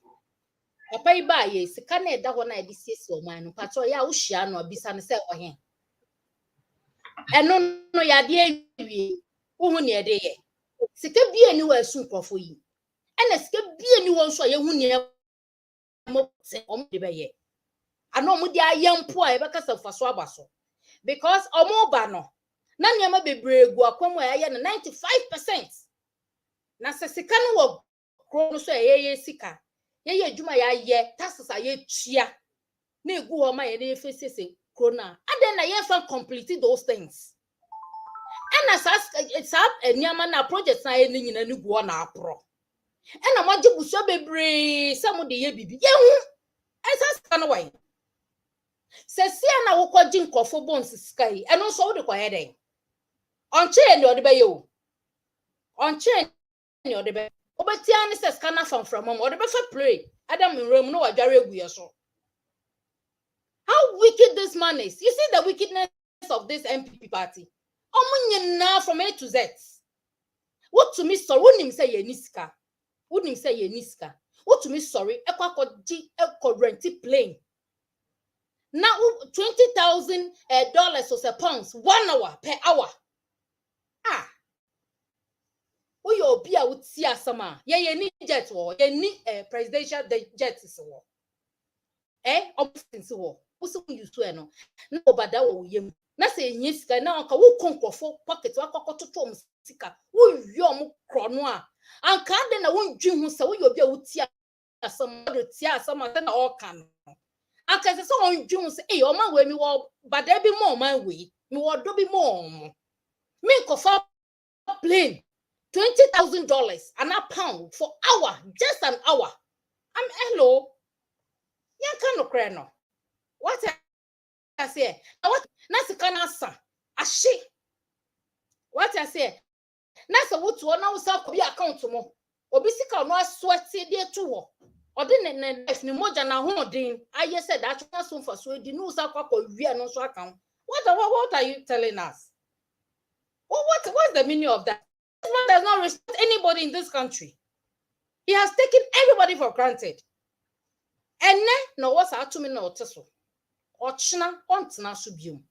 Speaker 5: papa iba ye sika na eda ho na ye di sesi online no patro ya wo hia no abisa ne se ohe eno no ya de awie wo hu ne de ye sika bie ni wa asu krofo yi ena sika bie ni wo nso ye hu ne mo se om de be ye ano mo de ayempo a ye bekasa faso abaso because omo ba no na niam bebregu akwam a ye na 95% na se sika no wo kro no so ye sika ye adwuma ya ye taxes a ye tua na egu ho ma ye na efesese kro na aden na ye fa complete those things ena sa niam na project na ye nyina ni gu na apro ena mo gibuso bebre se mo de ye bibi ye hu esa sika no wai se sia na wo kwaji nkofo bones sky eno so wo de kwa heden onche ni ode be yo onche ni ode be obeti ani se scanner from ode be fa play adam nrem no wadware egu ye so how wicked this man is. You see the wickedness of this NPP party now from A to Z. What to me sorry wonim say ye niska wonim say ye niska what to me sorry ekwa ko rent plane now $20,000 or pounds 1 hour per hour. Ah, we obi a wuti asama. Ye ni jet wo, ye ni presidential jet wo. Obsense wo. Usu use no. Na obada wo yem. Na se yin sika na anka wo konkofo pocket wa kokototo om sika. Wo wi om kro no a. Anka de na wo ndwi hu se wo obi a wuti asama, do ti asama na o kan. Anka se so on dwun se oma we mi wo bada bi mo man we mi wo do bi mo me kofa plane $20,000 and a pound for hour just an hour. I'm hello yan kan no kre no what I say what na sika na sa ashi what I say na se wotu na wo sa ko bi account mo obi sika no aswati de to ho odi ne ni moja na ho din aye said that so for so di no sa kwa wi no so account what are you telling us what's the meaning of that? This man does not respect anybody in this country. He has taken everybody for granted. And then no what's out to me no teso ochna ontna subium.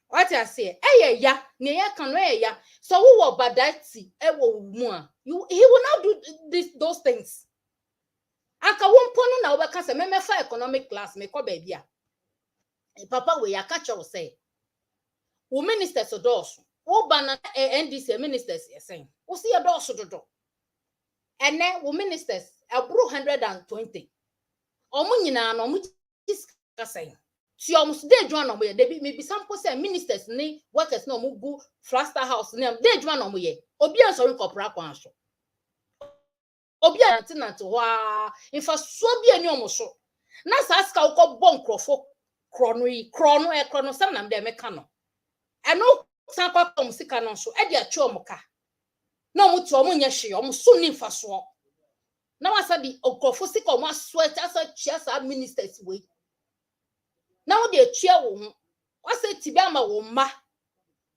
Speaker 5: What I say ya ne ya kan ya so wo badati wo mu a he will not do those things. Aka won pono na obeka se me fa economic class me ko baby a papa we ya catch us say wo ministers odos wo bana NDC ministers yesen wo see odos dodo ene wo ministers abro 120 omo nyina no mo discussing ti omo so dey dwan no mo ye dey me bi sample say ministers ni workers no mo gu Flaster house ni dey dwan no mo ye obi ansori corporate kwan so obi antenante wa infasuo bi ani omoso na saska ukọ bon krofo krono sam na mde meka no eno san kwa kom sika no so e de atwe omuka na omutu omunye hwe omuso ni infasuo na wasa di okrofo sika omu asweat asa chia sa ministers we na wo de atwe wo ho wasa tibi ama wo ma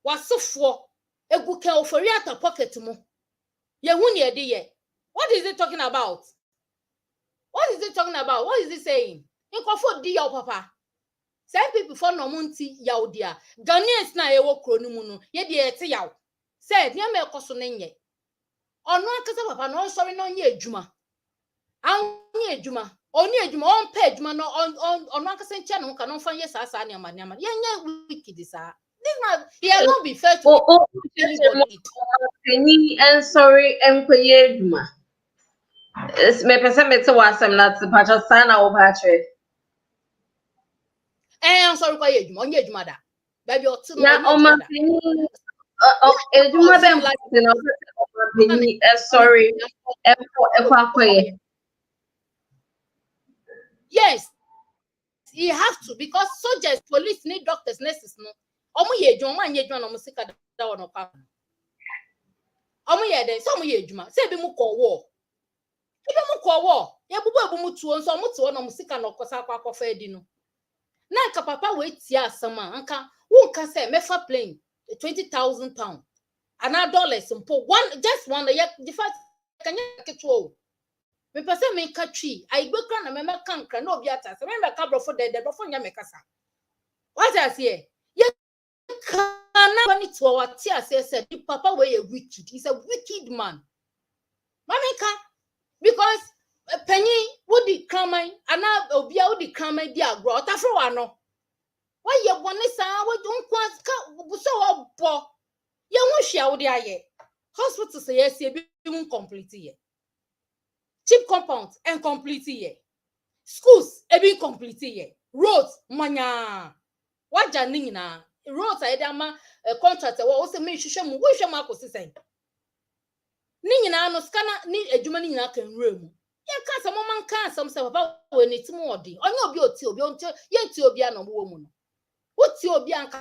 Speaker 5: wasofo egu kan ofori ata pocket mu ye hu ne de ye. What is it talking about? What is it talking about? What is it saying? Inkofo di yaw papa. Some people for no munti yaw dia. Ghanaians na ye wo kro no mu no. Ye de ete yaw. Say dia me ekoso ne nye. Ono akasa papa no sorry no nye adwuma. An nye adwuma. Oni adwuma on pa adwuma no ono akasa ntia no ka no fa ye saa ne amane. Ye nye wicked saa. This man he has not been fair to
Speaker 2: anybody. And sorry and koye adwuma. Es me pese me te wasem na te pacha sana wo patre.
Speaker 5: I'm sorry kwa yejuma, onye ejuma da. Baby otu no.
Speaker 2: Ya o ma peni ejuma be mfute na o ma peni sorry efo akoye.
Speaker 5: Yes. You have to because soldiers, police need doctors, nurses no. Omo ye ejuma, anye ejuma no musika da wono kwa. Omo ye den, so omo ye ejuma. Say be mu ko war. Ebe mu ko war. Ye bubu ebu mu tuo nso omo tuo no musika no kosa akwa fa edi no. Na nka papa we tia asama nka wo nka say mefa plane £20,000 and dollars mpo one ye the fact kanya keto me pese me nka twi ai gbe kra na me meka nkra na obi ata se me meka brofo de brofo nya meka sa what I say ye kana bani to wa tia say the papa we wicked. He's a wicked man mameka because penny wodi kraman ana obia wodi kraman di agro otafro wa no why ye bone sa we nkwa ka buso obo ye hu hwia wodi aye hospital say yes e bi incomplete ye cheap compound incomplete ye schools e bi incomplete ye roads manya waja ni nyina roads aye da ma contractor wo say me hwehwe mu wo hwehwe mu akosisen ni nyina no skana ni adwuma ni nyina kan wura ye ka some man kan some say papa we ni timu odi onye obi oti obi onti ye ti obi ana mo mu no oti obi anka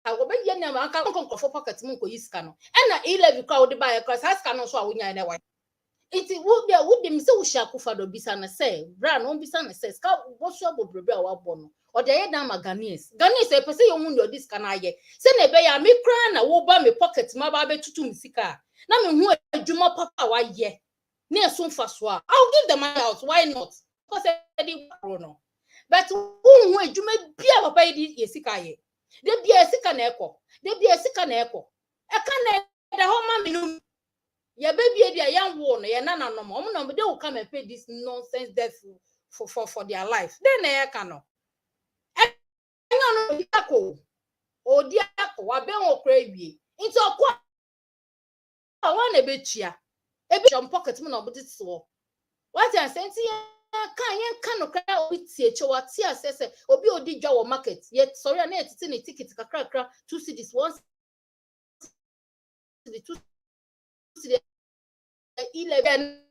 Speaker 5: wo be ye ni anka konkofo pocket mu ko yiska no e na 11 kwa wo de ba ye cross aska no so a wonya na wa iti wo de mi se wo hia kofa do bisa na say bra no bisa na say ska wo so abobrebe a wa bo no o de ye dan Ghanaians e pese ye mu no diska na ye se na be ya me kra na wo ba me pocket ma ba be tutu mi sika na me hu adwuma papa wa ye near soon fast. I'll give them out. Why not? Because I did no. But who would you may be a baby? Yes, I there be a sick and echo. There be a sick and echo. I can't the whole man. Your baby, a young one, a nana no more. No, but they will come and pay this nonsense death for their life. Then I cannot. I know, oh, dear, I been all crazy. It's all quite. I want a bit here. Ebi jump pocket mu na obudi so what I say kan no kra obi tie chewa tie say obi odi dwa wo market yet sorry na etiti ni ticket kakra 2 cedis 1 cedi 2 cedi 11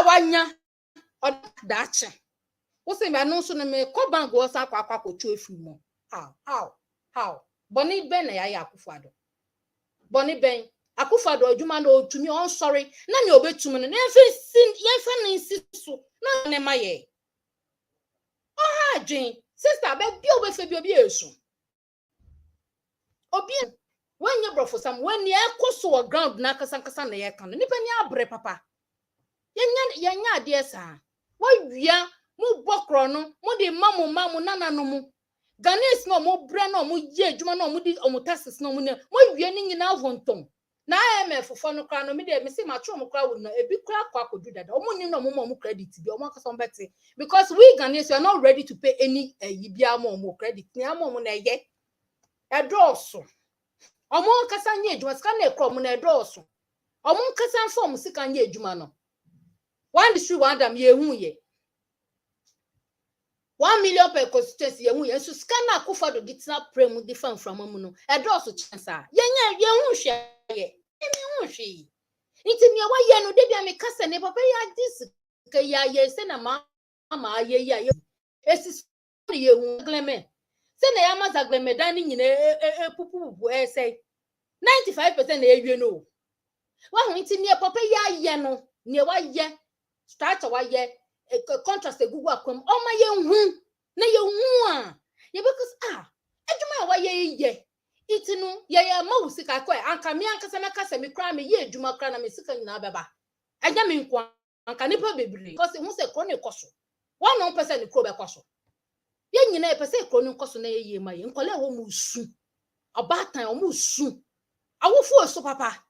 Speaker 5: wanya odache wo say me anu so na me ko bank wo sa akwa chu efi mu how boni ben na ya akufado boni ben Akufado adwuma na otumi on sorry na ne obetum no na yefa na insiso na ne maye adwen sister be bi obefe bi obi esu obi wanye brofo sam when ye koso ground na kasa na ye kan nipa ni abre papa yenya ade sa wawia mu bokro no mu de mamu nana no mu Ghanaians no mu bre no mu ye adwuma no mu di omutasis no mu ne mu wie ni nyina avonton na IMF for no kra no me dey me say ma tro mo kra wo no ebi kra kwa kodu dada omo ni no mo credit bi omo akaso mbete because we Ghanaians are not ready to pay any yibia mo credit ni amo na ye edoso omo kasa nye edwuma ska na ekro mo na edoso omo kasa form sika nye edwuma no one district one dam ye hu ye 1 million per constituency ye hu ye so ska na Akufado ditina prem different from amu no edoso chance a ye hu hwe ye emi hu hwe Inti me wa ye no de bia me kasa ne papa ya dis ka ya ye se na mama ye ya ye esi ye hu gleme se na ya maza gleme dan ni nyine pupu say 95% na ewie no wa hu inti ne papa ya ye no ne wa ye structure wa ye contrast egugu akwam o ma ye hu na ye hu a ye because edwuma wa ye itinu ye ma usika kwa anka me anka se meka se me kra me ye edwuma kra na me sika nyina beba anya me nkwa anka nipa bebre because hu se kro ne koso 1% ne kro be koso ye nyina e pese kro ne koso na ye ma ye nkole wo mu su abatan o mu su awofo so papa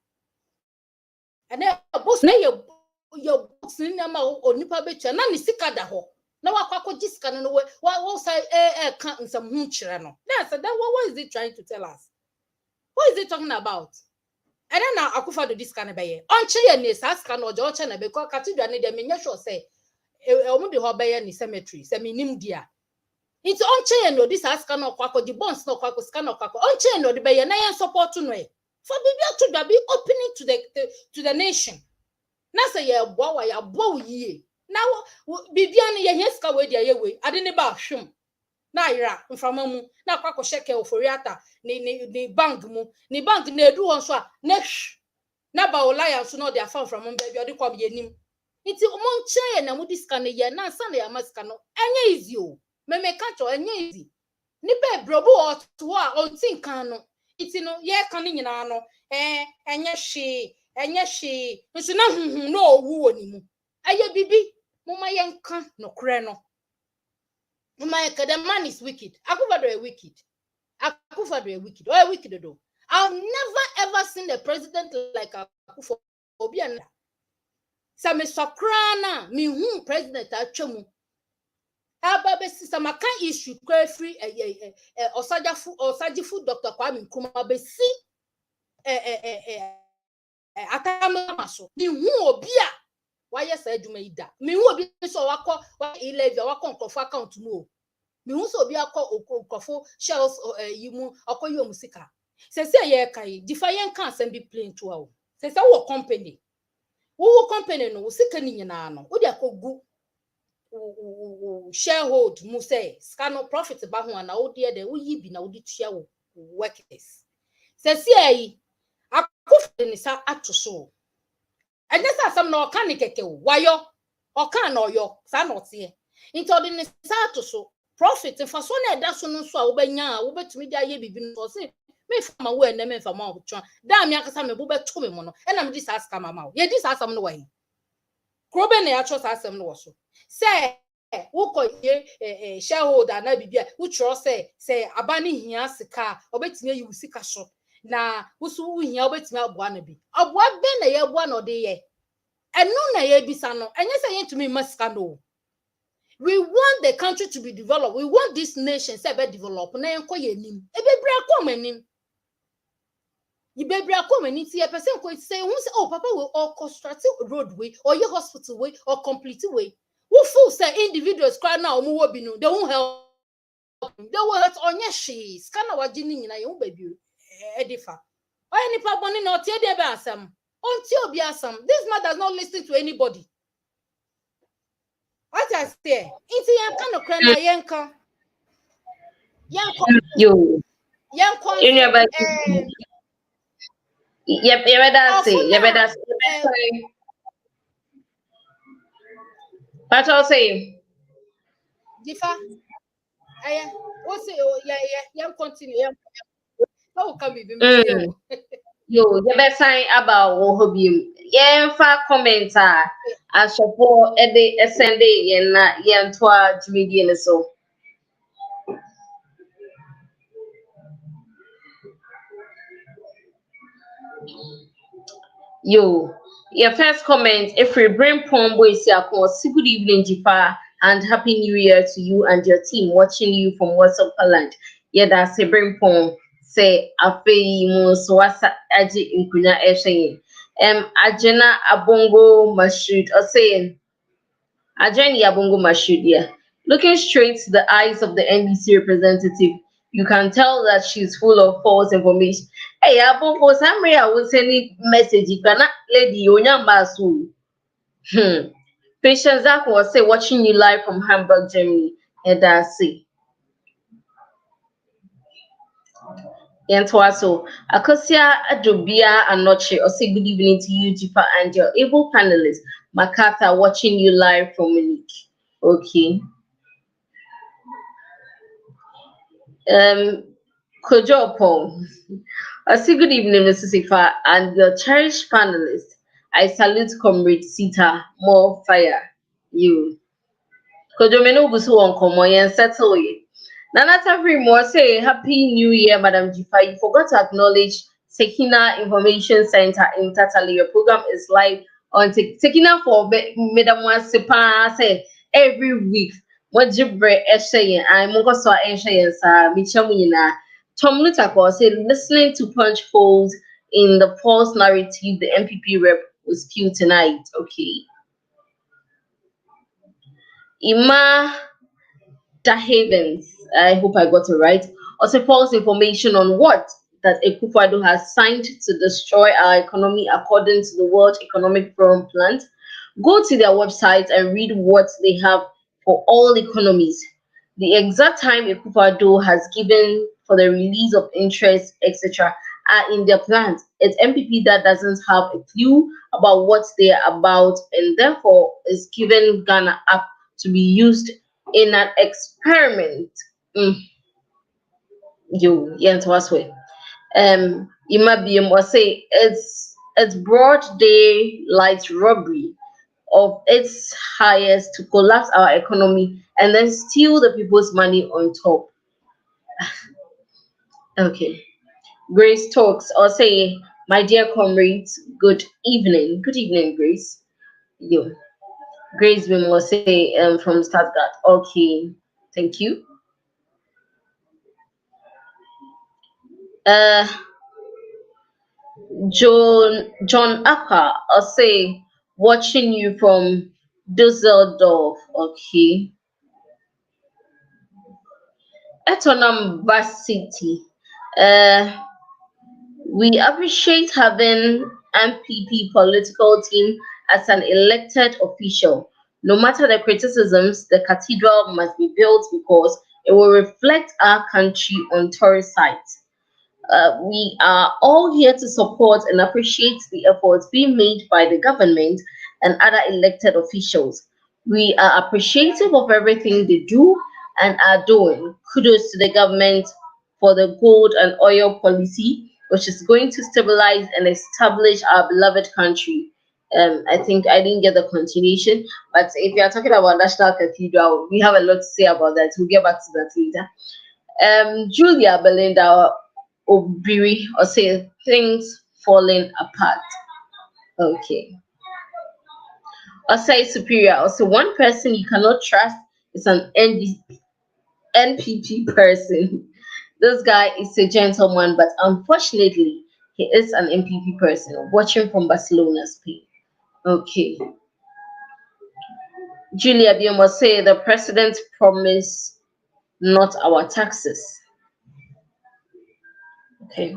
Speaker 5: ene boss na ye boss ni na ma onipa betua na ne sika da ho na wakwa gisika no wo say kan nsam hu kire no na say that what is it trying to tell us? What is it talking about? And then now akufa do this kind of baye onche ye ne saska no oje oche na be ko cathedral ne de me nya sure say omu de ho baye ni cemetery se me nim dia it's onche ye no this saska no kwako the bonds no kwako ska no kwako onche ye no de baye na ye support no e for bibia to be opening to the nation na say ye boa wa ya boa yie na bibia ne ye heska we dia ye we ade ne ba hwem na ira mfamamu na kwako sheke oforiata ni bank mu ni bank na edu won so a na ba olaya so no dia fan from baby odi kwam yenim nti omo nche na mu diska na ye na nsa na ya maska no enye easy o me catch o enye easy ni be brobo oto a ontin kan no nti no ye kan ni nyina no enye hwe nso na hunhun no owu woni mu aye bibi mo ma ye nka no kre no my the man is wicked. Akufado is wicked. Akufado is wicked. Oh, wicked though. I've never ever seen a president like Akufo Obiana. Some sokrana mi hu president atwemu. Ababe sister maka issue free osajifu Dr. Kwame Nkrumah be si atama so. Mi hu obia why yes adwuma ida me hu obi so wakọ wa 11 wakọ nkofo account mu o me hu so obi akọ nkofo shells yimu akoyi omusika se ye kai difa yen kan asem bi plain to a o se wo company no wo sika ni nyina no wo dia kogu sharehold mu say scano profit ba ho na wo dia de wo yi bi na wo di tua wo workers se yi akofo ni sa atoso and this is some no can keke wayo or can or yo sa not here into the to so profit for so na da so no so obenya wo betumi dia ye bibi no so me fama wo ene me fama wo twa da me akasa me bo beto me mo no e na me dis ask mama wo ye dis asam no wa krobe na ya cho sa asam no wo so say wo ko ye shareholder na bibia wo tro say abani hia sika obetumi yi sika so na wusu uhia obetimi aboa na bi aboa be na ye aboa no de ye enu na ye bisa no enye se ye ntumi masika no we want the country to be developed, we want this nation to be developed na enko ye nim e bebra kom anim ye bebra kom anim ti ye person ko say who say oh papa we or construct roadway or your hospital way or complete way who feel say individuals cry now omo wo bi no they won't help they will hurt onye she scan our jini nyina ye wo baby edifa or any paboni na otie de be asam onti obi asam this man does not listen to anybody what I say inti yan kan no kra na yenka
Speaker 2: Yo.
Speaker 5: yenko
Speaker 2: You better say. What I'll say.
Speaker 5: difa o say yen continue how come be me
Speaker 2: Yo, you better say about wo hobby. Yeah, fa comment I support the SND yen twa media so. Yo, your first comment, if we bring Pombo is your course, good evening, Jifa, and happy new year to you and your team watching you from WhatsApp Land. Yeah, that's a bring Pom. Say, Afe mo so wasa aji inkunya eshayin. Ajena Abongo Mashud, or saying, Ajeni Abongo Mashud, yeah. Looking straight to the eyes of the NDC representative, you can tell that she's full of false information. Hey, for some reason, I will send a message. You cannot lady Onyambasu. Patience Zach was say watching you live from Hamburg, Germany. And that's it. Yentwaso, Akosia Adobia Anoche, or say good evening to you, Jifa, and your able panelists. Makata watching you live from Munich. Okay. Kojopo. I say good evening, Mrs. Ifa, and your cherished panelists. I salute Comrade Sita. More fire. You. Kojomeno Busu on Komoyan settle it. Nana Tafri more say Happy New Year, Madam Jifa. You forgot to acknowledge Sekina Information Center in Tatali. Your program is live on Sekina for Madam Wansepa say every week. What Jibre Eshayan, I'm Mokoso Eshayan, Sir Michamunina. Tom Lutako said listening to punch holes in the false narrative the NPP rep was spewed tonight. Okay. Ima Havens, I hope I got it right. Also, false information on what that Akufo-Addo has signed to destroy our economy according to the World Economic Forum plan. Go to their website and read what they have for all economies. The exact time Akufo-Addo has given for the release of interest, etc., are in their plans. It's MPP that doesn't have a clue about what they are about and therefore is giving Ghana up to be used in an experiment. You might be able to say it's broad daylight robbery of its highest to collapse our economy and then steal the people's money on top. Okay. Grace talks or say, my dear comrades, good evening. Good evening, Grace. You. Grace will say from Stuttgart. Okay. Thank you. John Akan, I'll say watching you from Dusseldorf. Okay. Etonam Bus City. We appreciate having NPP political team as an elected official. No matter the criticisms, the cathedral must be built because it will reflect our country on tourist sites. We are all here to support and appreciate the efforts being made by the government and other elected officials. We are appreciative of everything they do and are doing. Kudos to the government for the gold and oil policy, which is going to stabilize and establish our beloved country. I think I didn't get the continuation, but if you are talking about National Cathedral, we have a lot to say about that. We'll get back to that later. Julia Belinda Obiri or say things falling apart. Okay. Or say superior. Or say one person you cannot trust is an NPP person. This guy is a gentleman, but unfortunately, he is an NPP person watching from Barcelona, Spain. Okay. Julia Biomo say the president promised not our taxes. Okay.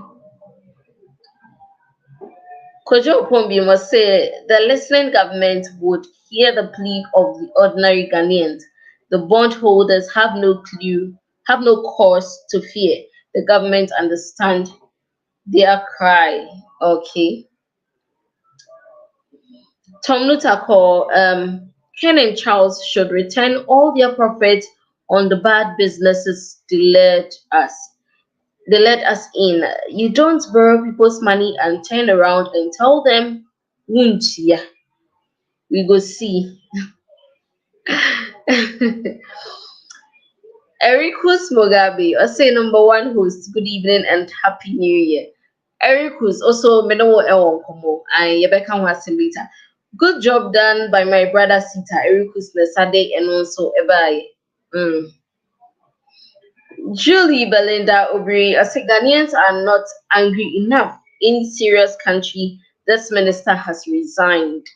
Speaker 2: Kojo Pombi must say the listening government would hear the plea of the ordinary Ghanaians. The bondholders have no clue, have no cause to fear. The government understand their cry. Okay. Tom Lutako, Ken and Charles should return all their profits on the bad businesses they let us in. You don't borrow people's money and turn around and tell them, yeah, we go see. Erikus Mugabe, I say number one host, good evening and happy new year. Erikus also Menowo Ewon Komo and Yebeka Wasim later. Good job done by my brother Sita, Erikus Nesade, and also Ebai. Julie Belinda Obiri, I say Ghanaians are not angry enough. In serious country, this minister has resigned.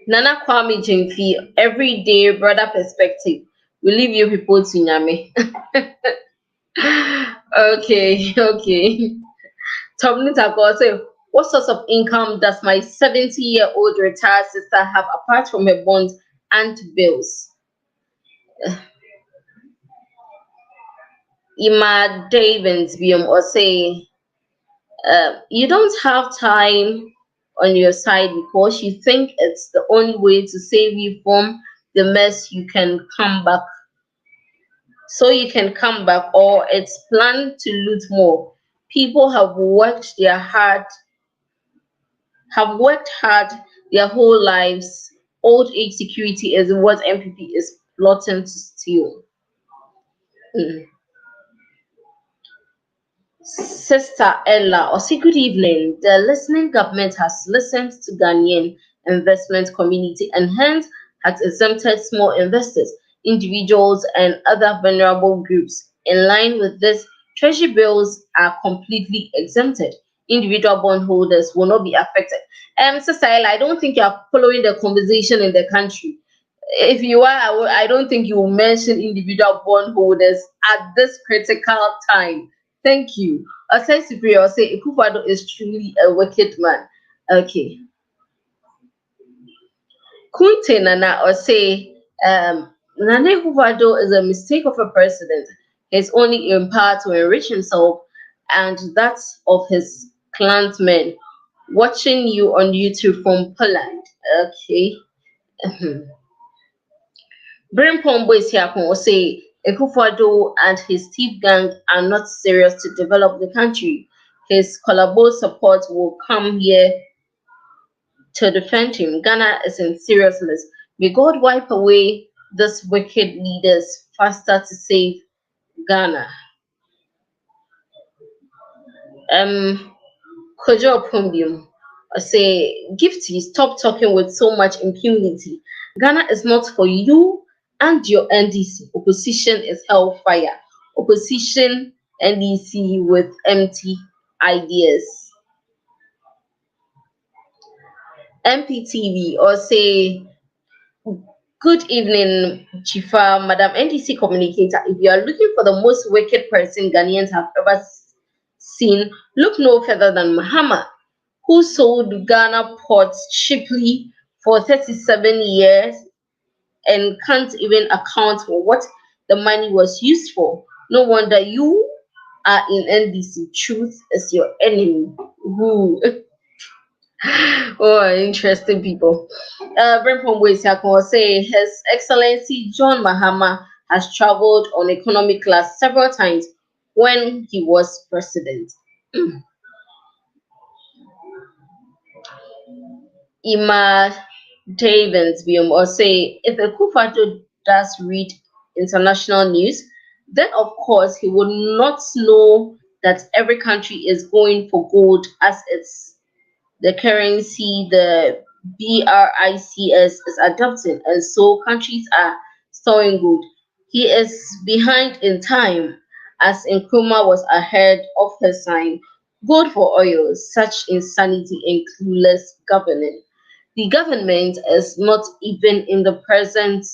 Speaker 2: Nana Kwame Jimfi, everyday brother perspective. we leave you people to Nyame. Okay. Tom Nitako say, what source of income does my 70-year-old retired sister have apart from her bonds and bills? Ima Davins or say, you don't have time on your side because you think it's the only way to save you from the mess you can come back. So you can come back, or it's planned to loot more. People have worked hard their whole lives. Old age security is what NPP is plotting to steal. Mm. Sister Ella, or say good evening. The listening government has listened to Ghanaian investment community and hence has exempted small investors, individuals, and other vulnerable groups. In line with this, treasury bills are completely exempted. Individual bondholders will not be affected. Sister Ella, I don't think you are following the conversation in the country. If you are, I don't think you will mention individual bondholders at this critical time. Thank you. Asai Superior say Ikufado is truly a wicked man. Okay. Kunte Nana or say Nana Ikufado is a mistake of a president. He's only in part to enrich himself and that of his clansmen. Watching you on YouTube from Poland. Okay. Brimpon Boys here will say Ekufuado and his thief gang are not serious to develop the country. His collabo support will come here to defend him. Ghana is in seriousness. May God wipe away these wicked leaders faster to save Ghana. Kojo Pumbium say Gifty, stop talking with so much impunity. Ghana is not for you and your NDC. Opposition is hellfire. Opposition NDC with empty ideas. MPTV or say good evening, Chifa, Madam NDC communicator. If you are looking for the most wicked person Ghanaians have ever seen, look no further than Mahama, who sold Ghana ports cheaply for 37 years and can't even account for what the money was used for. No wonder you are in NDC. Truth is your enemy. Woo. Oh, interesting people. Brempon will say His Excellency John Mahama has traveled on economy class several times when he was president. Ima Davins or say if Akufo-Addo does read international news, then of course he would not know that every country is going for gold as it's the currency the BRICS is adopting, and so countries are storing gold. He is behind in time, as Nkrumah was ahead of his time. Gold for oil, such insanity and clueless governing. The government is not even in the present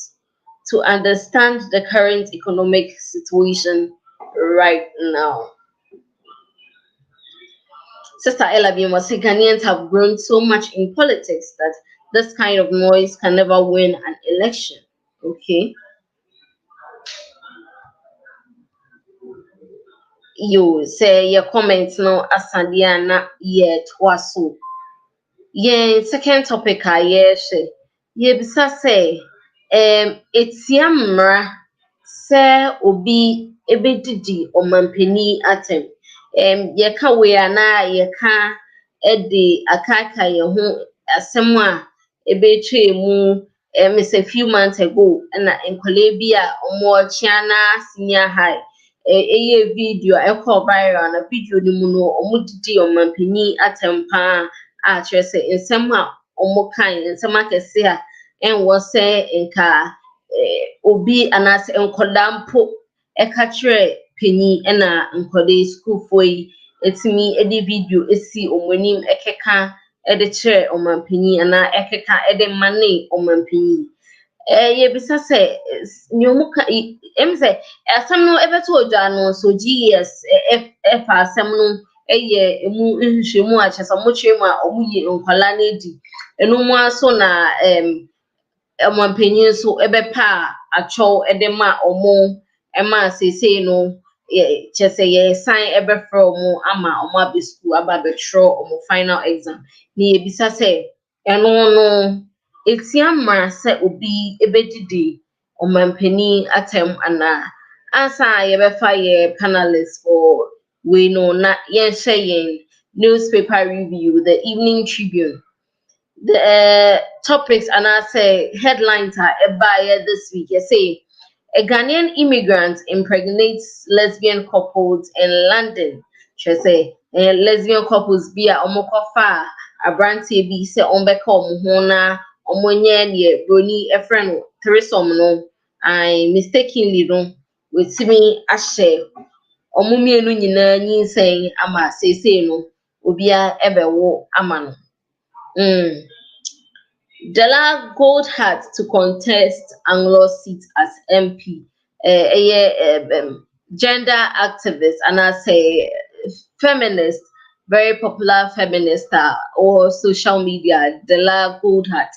Speaker 2: to understand the current economic situation right now. Sister Ella Bimwasi, Ghanaians have grown so much in politics that this kind of noise can never win an election. Okay. You say your comments no asadiana yet waso. Yeah, second topic I say. Ye bisa say it's yamra se obi ebedidi omampeni atem. Yeka we ana yeka ede akaka ye ho asem a ebetwe mu it's a few months ago na nkole bi a omo chiana senior high eye video ekọ viral na video ni mu no omo didi omampeni atempa a chere say nsem a omo kan nsem akese a enwo se nka obi anase nkodampo eka chere penny na nkode school for yi etimi edi video esi omonim ekeka ede chere omampeni ana ekeka ede mane omampeni yɛbisa sɛ nea ɔmo ka ɛm sɛ asɛm no ɛbɛto odwa no so GS ɛfa asɛm no ɛyɛ emu nhwehwɛmu a kyerɛ sɛ ɔmo kyerɛ mu a ɔmo yi nkwalaa no adi ɛno mu aso na ɔmampanyin nso ɛbɛpa a atwɛw ɛde ma ɔmo ɛma seesei no kyerɛ sɛ yɛsan ɛbɛfrɛ ɔmo ama ɔmo abɛ school aba abɛtwerɛ ɔmo final exam na yɛbisa sɛ ɛno no etia mmara sɛ obi ebedidi ɔmampanyin atam anaa ansa a yɛbɛfa yɛ panelist for wei no na yɛnhyɛ yɛn newspaper review the evening tribune the topics and I say headlines are about this week. You say a Ghanaian immigrant impregnates lesbian couples in London. She say lesbian couples be a omokofa a branty be say ombeka omuhona omonye ye broni a friend Teresa no I mistakenly no with me a share omumienu nyina nyinsɛn ama seesei no obia ɛbɛwo ama no. Dela Goldheart to contest Anglo seat as MP. Gender activist and I say feminist, very popular feminist or social media. Dela Goldheart.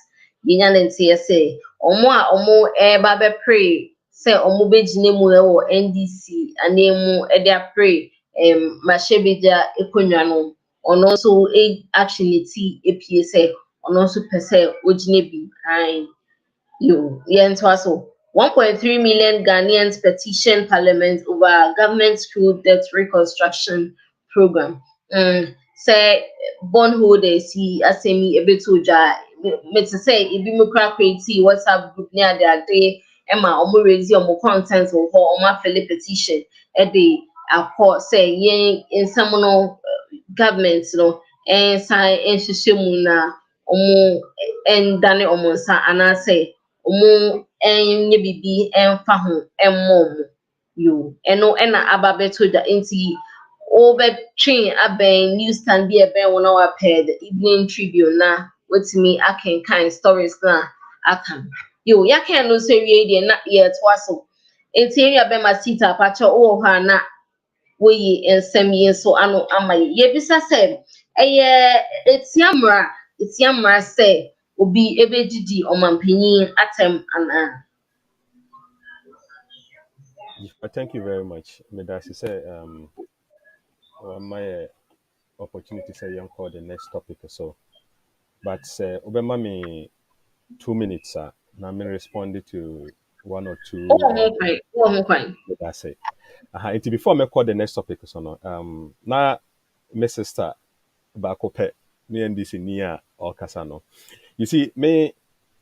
Speaker 2: Yinyan and CSA. Omo babe pray. Say omo bejine mu or NDC and name edia pray. Mashebija ekonwano. On also actually APSA. On also per se ojine behind you. Yeah, so 1.3 million Ghanaians petition parliament over government school debt reconstruction program. Say bondholders see asemi ebetuja me to say ebi mo kra create WhatsApp group near their day Emma omo raise omo content or omo fill petition e dey akọ say yen in some no government no and sign nhyehyɛ na omo endane omo nsa anase omo enye bibi emfa ho emmom yo eno na ababeto da nti obetwe aben news stand be eben wona wa paid the evening tribune na wetimi Akan kind stories na Akan yo yakan no so wie de na ye to aso nti area be ma sita pacho o ha na woyi ensem yi so ano ama ye bisa se etiamra se obi ebedidi omampanyin atem ana.
Speaker 3: Thank you very much. Medasi say my opportunity say you call the next topic or so. But obema me 2 minutes now me responded to one or two that say. It before me call the next topic so no na my sister bakope me NDC near or kasano. You see me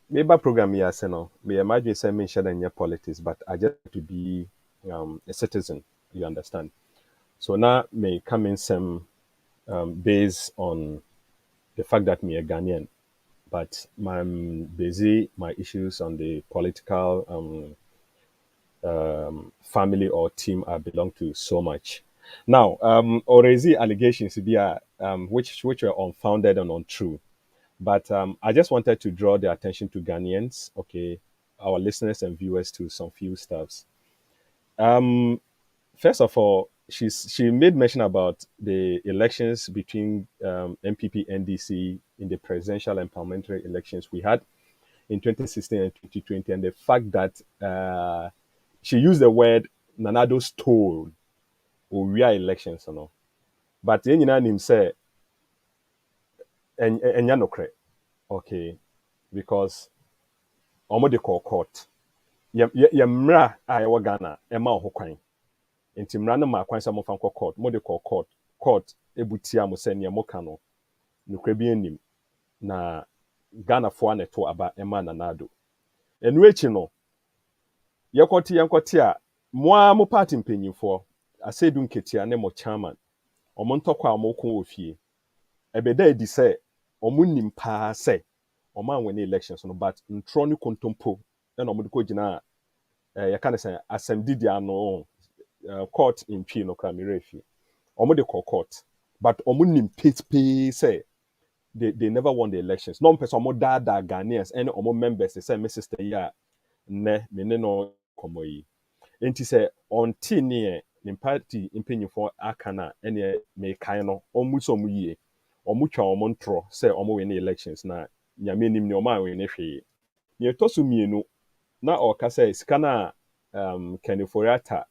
Speaker 3: ba program here say no me imagine say me share in politics but I just to be a citizen, you understand. So now may come in some based on the fact that me a Ghanaian, but I'm busy my issues on the political family or team I belong to so much. Now, already allegations be which were unfounded and untrue. But I just wanted to draw the attention to Ghanaians, okay, our listeners and viewers to some few stuffs. First of all, she made mention about the elections between NPP NDC in the presidential and parliamentary elections we had in 2016 and 2020, and the fact that she used the word Nanado stole or we are elections or no. But then him say and Nokware, okay, because omo de call court. Mmra a ɛwɔ Ghana ɛma ho kwan. Nti mmra no ma kwan sɛ mo fa nkɔ court, mo de call court ebutia mo sɛ nea mo ka no nokra bi anim na Ghana fo aneto aba ɛma Nanado. Enu echi no yɛnkɔte a mo party mpanyinfoɔ Asedu Nketia ne mo chairman ɔmo ntɔkwa a mo ko ofie ɛbɛda edi sɛ ɔmo nim paa sɛ ɔmo anwene elections no but ntro ne kontompo ɛna ɔmo de kɔ gyina yɛka ne sɛ asɛm didi ano court in P no Kramirefie. Omo de court. But omo nim pay say they never won the elections. No person omo da Ghanaians and omo members they say my sister yeah ne me ne no komo yi enti sɛ ɔnte ne party mpanyinfoɔ aka na ɛne me kan no ɔmu sɛ ɔmu yie ɔmu twa ɔmo ntorɔ sɛ ɔmo win elections na nyame nim ne ɔmo anwin ne hwee ne ɛtɔ so mmienu na ɔka sɛ sika na Keniforiata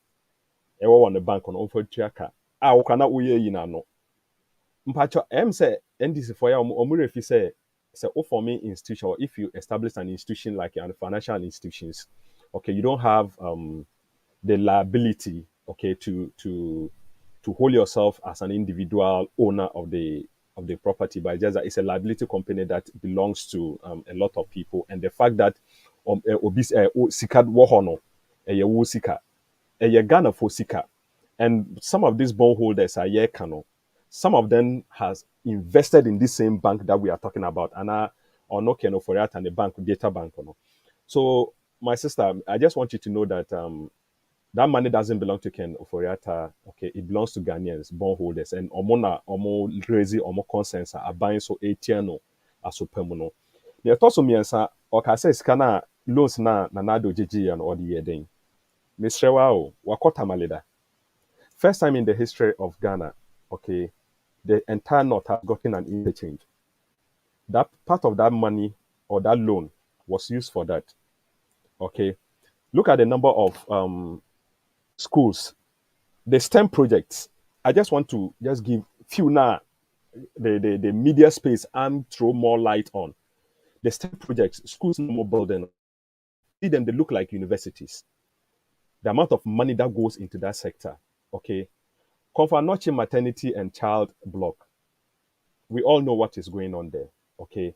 Speaker 3: ɛwɔ wɔ ne bank no ɔmfa tua ka a woka na woyɛ yi na no mpacho say NDC for ya omurefi say forming institution or if you establish an institution like financial institutions, okay, you don't have the liability, okay, to hold yourself as an individual owner of the property, but just that it's a liability company that belongs to a lot of people, and the fact that obis sikad wohono wo sika Ghana for sika, and some of these bondholders are kano. Some of them has invested in this same bank that we are talking about, and or no for that and the bank data bank. No. So my sister, I just want you to know that that money doesn't belong to Ken Oforiata. Okay, it belongs to Ghanaians, bondholders, and omo crazy, omo consensus are buying so ATNO as permono. The also means okay says kana loans na nanado GG and all the year then. Miss Rewao, wakota malida. First time in the history of Ghana, okay, the entire North has gotten an interchange. That part of that money or that loan was used for that. Okay. Look at the number of schools. The STEM projects. I just want to just give few now the media space and throw more light on. The STEM projects, schools no more building. See them, they look like universities. The amount of money that goes into that sector. Okay. Confanoche maternity and child block. We all know what is going on there. Okay.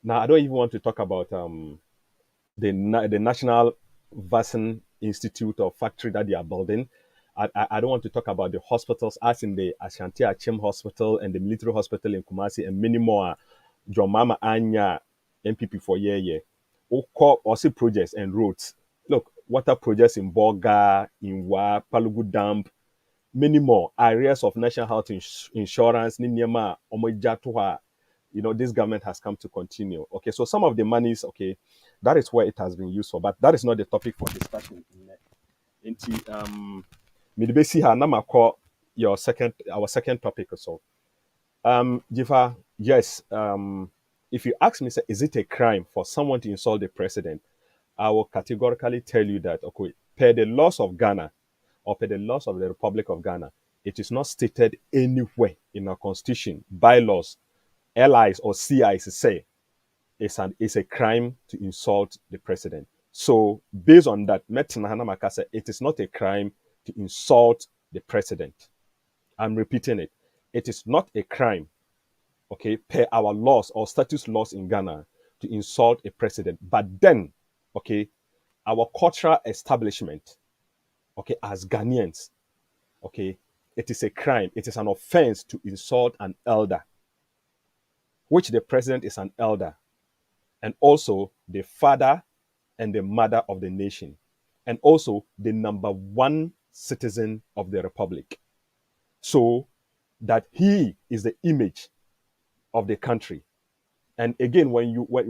Speaker 3: Now I don't even want to talk about the National Vaccine Institute or factory that they are building. I don't want to talk about the hospitals, as in the Ashanti Achim Hospital and the military hospital in Kumasi and many more. John Mama Anya NPP for year. Also projects and roads. Look, water projects in Boga, in Wa, Palugu Dam, many more areas of national health insurance. You know, this government has come to continue. Okay, so some of the monies, okay, that is where it has been used for, but that is not the topic for discussion. Midbesi ha na call our second topic or so. Jifa, yes, if you ask me, say, is it a crime for someone to insult the president? I will categorically tell you that, okay, per the laws of Ghana or per the laws of the Republic of Ghana, it is not stated anywhere in our constitution, bylaws, LIs or CIs say it's a crime to insult the president. So based on that, Metina Hanamaka said it is not a crime to insult the president. I'm repeating it. It is not a crime, okay, per our laws or status laws in Ghana to insult a president. But then, okay, our cultural establishment, okay, as Ghanaians, okay, it is a crime. It is an offense to insult an elder, which the president is an elder, and also the father and the mother of the nation, and also the number one citizen of the republic. So that he is the image of the country. And again, when you want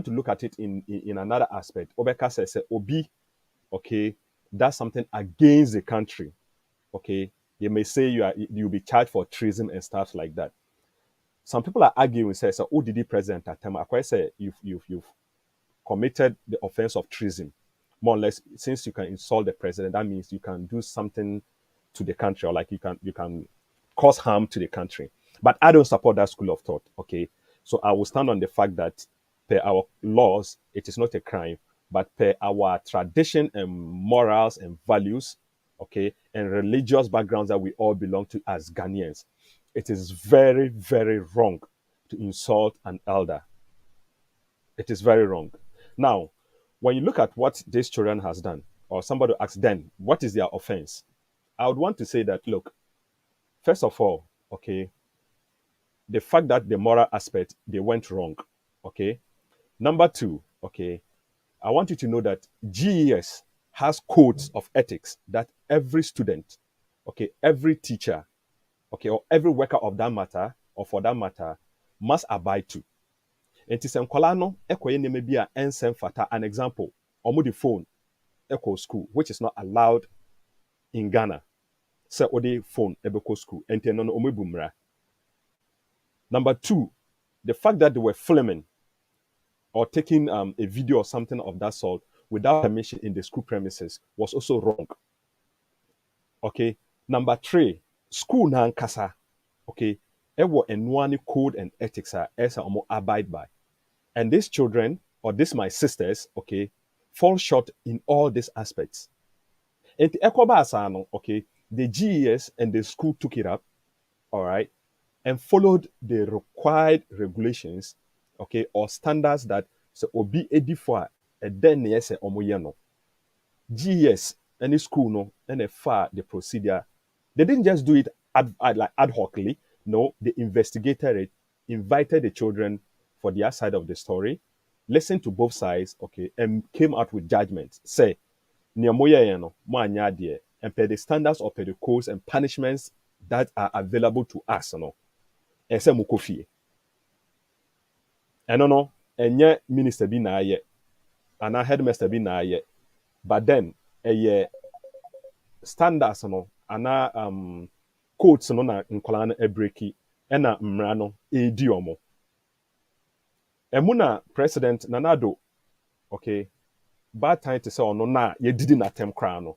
Speaker 3: to look at it in another aspect, Obeka says Obi, okay, that's something against the country. Okay, you may say you'll be charged for treason and stuff like that. Some people are arguing, say, so who did the president at time? I say you've committed the offense of treason. More or less, since you can insult the president, that means you can do something to the country, or like you can cause harm to the country. But I don't support that school of thought. Okay, so I will stand on the fact that per our laws, it is not a crime, but per our tradition and morals and values, okay, and religious backgrounds that we all belong to as Ghanaians, it is very, very wrong to insult an elder. It is very wrong. Now, when you look at what this children has done, or somebody asks them, what is their offense? I would want to say that, look, first of all, okay, the fact that the moral aspect, they went wrong, okay? Number two, okay, I want you to know that GES has codes of ethics that every student, okay, every teacher, okay, or every worker of that matter, or for that matter, must abide to. Enti sɛ nkwalaa no ɛkɔyɛ nneɛma bi a ɛnsɛm fata. An example, ɔmo de phone ɛkɔ school, which is not allowed in Ghana. Sɛ ɔde phone ɛbɛkɔ school. Enti no ɔmo ebu mmara. Number 2, the fact that they were filming or taking a video or something of that sort without permission in the school premises was also wrong. Okay. Number 3, school na nkasa. Okay. Ewo enwani code and ethics are esa omo abide by. And these children, or these my sisters, okay, fall short in all these aspects. And ekoba asano, okay, the GES and the school took it up, all right, and followed the required regulations, okay, or standards that so obi edifo a then yes omoyeno. GES any school no and a far the procedure. They didn't just do it like ad hocly. No, they investigated it, invited the children for their side of the story, listened to both sides, okay, and came out with judgments. Say, and per the standards or per the codes and punishments that are available to us, no, and say mukofi. And no, and yet minister be na ye, and I headmaster be na ye, but then standards, no, and codes no na nkwalaa no ebreki ena mmara no edi omo. Emuna president Nanado, okay, bad time to say ono na ye didi na tem kra no.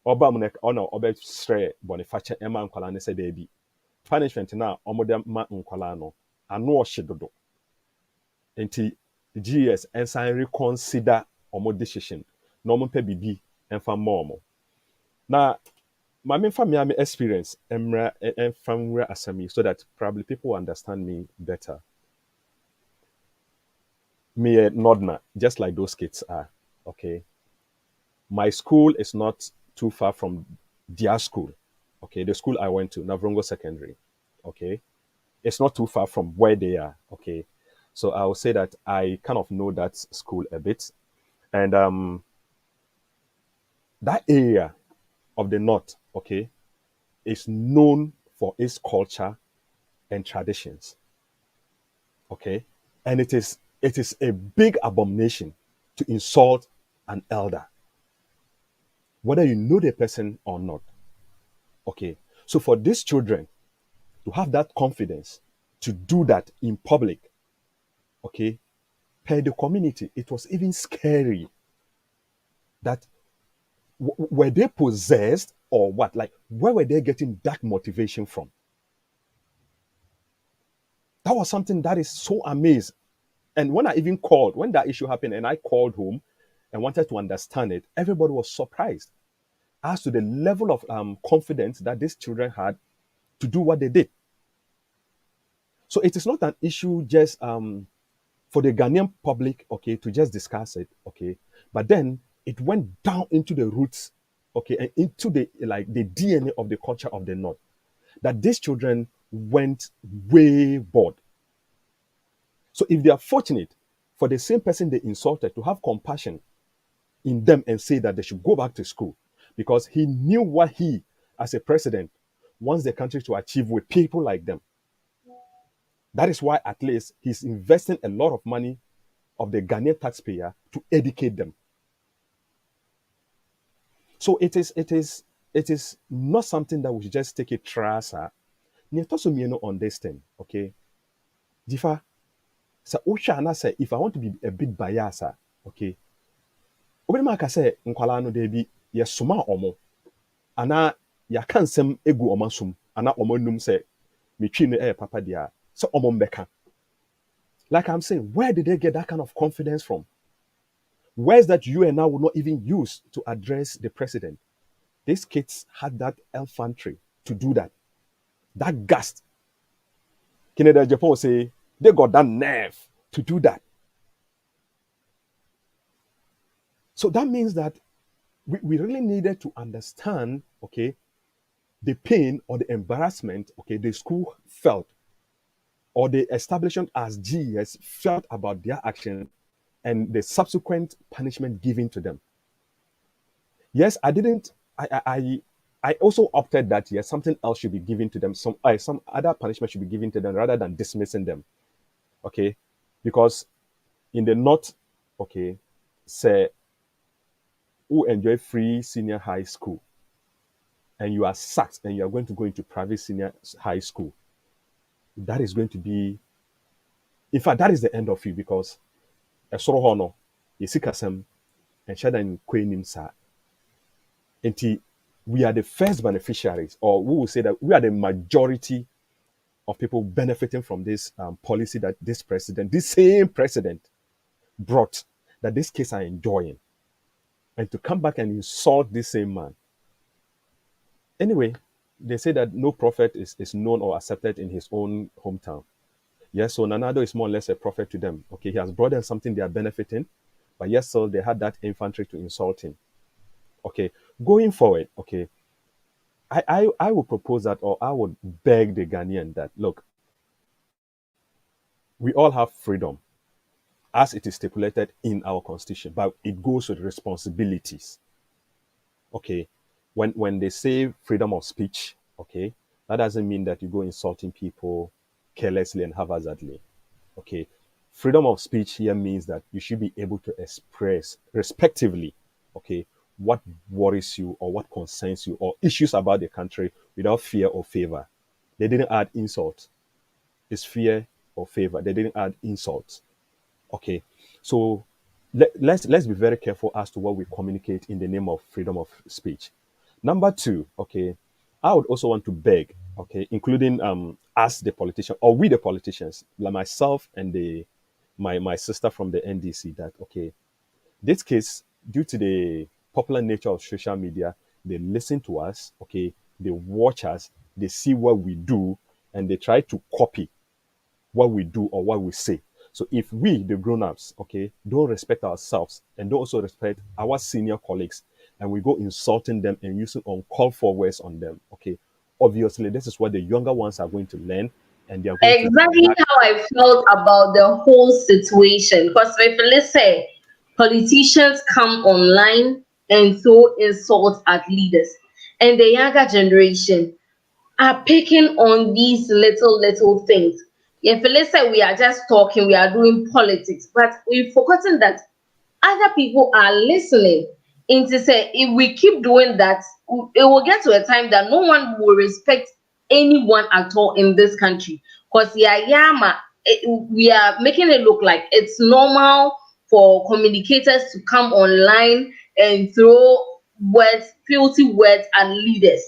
Speaker 3: Oba mu ono obe stre boniface ema nkwalaa ne se debi. Punishment na omode ma nkwalaa no ano ohyedodo. Enti GS ensan reconsider omo decision na omo pe bibi enfa mo. Na my family experience Mmre and from where Asami so that probably people understand me better. Me Nodna, just like those kids are. Okay. My school is not too far from their school. Okay, the school I went to, Navrongo Secondary. Okay. It's not too far from where they are. Okay. So I will say that I kind of know that school a bit. And that area of the north, okay, is known for its culture and traditions. Okay? And it is a big abomination to insult an elder, whether you know the person or not. Okay? So for these children to have that confidence to do that in public, okay, per the community, it was even scary that were they possessed or what? Like, where were they getting that motivation from? That was something that is so amazing. And when I even called, when that issue happened and I called home and wanted to understand it, everybody was surprised as to the level of confidence that these children had to do what they did. So it is not an issue just for the Ghanaian public, okay, to just discuss it, okay, but then it went down into the roots, okay, and into the DNA of the culture of the North, that these children went way bored. So if they are fortunate for the same person they insulted to have compassion in them and say that they should go back to school, because he knew what he, as a president, wants the country to achieve with people like them. That is why at least he's investing a lot of money of the Ghanaian taxpayer to educate them. So it is not something that we should just take it trasa. On this thing, okay? Difa, so say if I want to be a bit biased, okay? Obinma say nkwala no de bi ye soma omo ana ya kansem egu omasum ana omonum say metwi no papa dia so omo mbeka. Like I'm saying, where did they get that kind of confidence from? Where is that you and I will not even use to address the president? These kids had that infantry to do that. That gust. Canada, Japan say they got that nerve to do that. So that means that we really needed to understand, okay, the pain or the embarrassment, okay, the school felt, or the establishment as GS felt about their action and the subsequent punishment given to them. Yes, I also opted that yes, something else should be given to them. Some other punishment should be given to them rather than dismissing them. Okay. Because in the north, okay, say who enjoy free senior high school and you are sacked and you are going to go into private senior high school, that is going to be, in fact, that is the end of you because a soro hono, yesikasem, and shadan kwenim sa. We are the first beneficiaries, or we will say that we are the majority of people benefiting from this policy that this same president brought, that this case are enjoying. And to come back and insult this same man. Anyway, they say that no prophet is known or accepted in his own hometown. Yes, so Nanado is more or less a prophet to them. Okay, he has brought them something they are benefiting, but yes, so they had that infantry to insult him. Okay, going forward, okay, I would propose that, or I would beg the Ghanaian that, look, we all have freedom as it is stipulated in our constitution, but it goes with responsibilities. Okay, when they say freedom of speech, okay, that doesn't mean that you go insulting people carelessly and haphazardly. Okay, freedom of speech here means that you should be able to express respectively, okay, what worries you or what concerns you or issues about the country without fear or favor. They didn't add insult. It's fear or favor. They didn't add insults. Okay, so let's be very careful as to what we communicate in the name of freedom of speech. Number two, okay, I would also want to beg, okay, including us the politician or we the politicians, like myself and my sister from the NDC, that okay, this case, due to the popular nature of social media, they listen to us, okay, they watch us, they see what we do, and they try to copy what we do or what we say. So if we, the grown-ups, okay, don't respect ourselves and don't also respect our senior colleagues, and we go insulting them and using uncalled for words on them, okay, obviously this is what the younger ones are going to learn, and they are going
Speaker 2: Exactly
Speaker 3: to.
Speaker 2: how I felt about the whole situation. Because if let's say politicians come online and throw insults at leaders, and the younger generation are picking on these little things. If let's say we are just talking, we are doing politics, but we've forgotten that other people are listening. And to say if we keep doing that, it will get to a time that no one will respect anyone at all in this country. Because we are making it look like it's normal for communicators to come online and throw words, filthy words at leaders.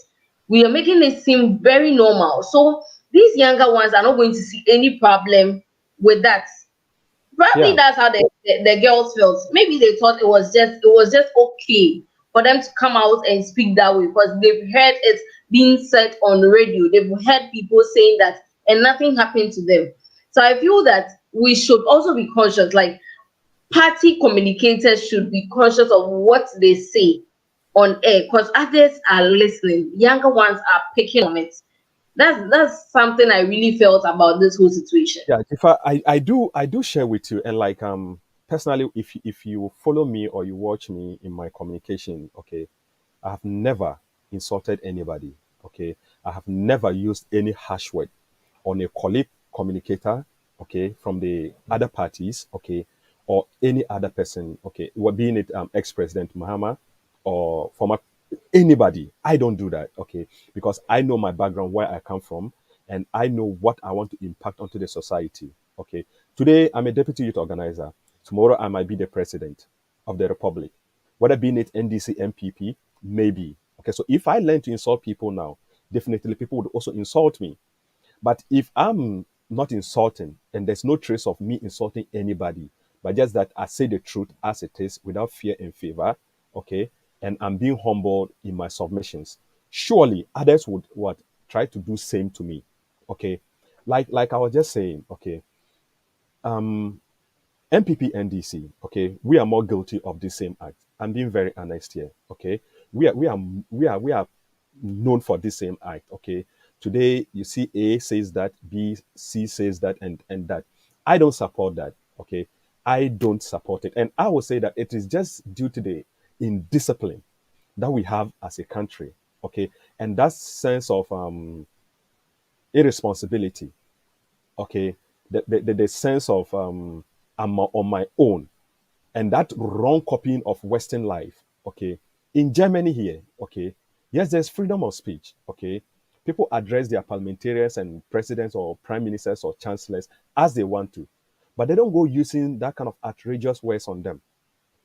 Speaker 2: We are making it seem very normal. So these younger ones are not going to see any problem with that. Probably
Speaker 3: Yeah,
Speaker 2: that's how the girls felt. Maybe they thought it was just okay for them to come out and speak that way because they've heard it being said on the radio. They've heard people saying that and nothing happened to them. So I feel that we should also be conscious, like party communicators should be conscious of what they say on air because others are listening. Younger ones are picking on it. That's something I really felt about this whole situation.
Speaker 3: yeah. If I do share with you, and like personally, if you follow me or you watch me in my communication, okay, I have never insulted anybody. Okay, I have never used any harsh word on a colleague communicator. Okay, from the other parties. Okay, or any other person. Okay, what being it ex-president Mahama or former anybody. I don't do that. Okay, because I know my background, where I come from, and I know what I want to impact onto the society. Okay, today I'm a deputy youth organizer. Tomorrow I might be the president of the republic, whether being it NDC, NPP, maybe. Okay, so if I learn to insult people now, definitely people would also insult me. But if I'm not insulting and there's no trace of me insulting anybody, but just that I say the truth as it is without fear and favor, okay, and I'm being humbled in my submissions, surely others would what try to do same to me. Okay. Like I was just saying, okay, NPP, NDC, okay, we are more guilty of the same act. I'm being very honest here, okay. We are known for this same act, okay. Today you see A says that, B, C says that, and that. I don't support that, okay. I don't support it, and I will say that it is just due to the indiscipline that we have as a country, okay, and that sense of irresponsibility, okay, the sense of I'm on my own, and that wrong copying of Western life. Okay, in Germany here, okay, yes, there's freedom of speech. Okay, people address their parliamentarians and presidents or prime ministers or chancellors as they want to, but they don't go using that kind of outrageous words on them.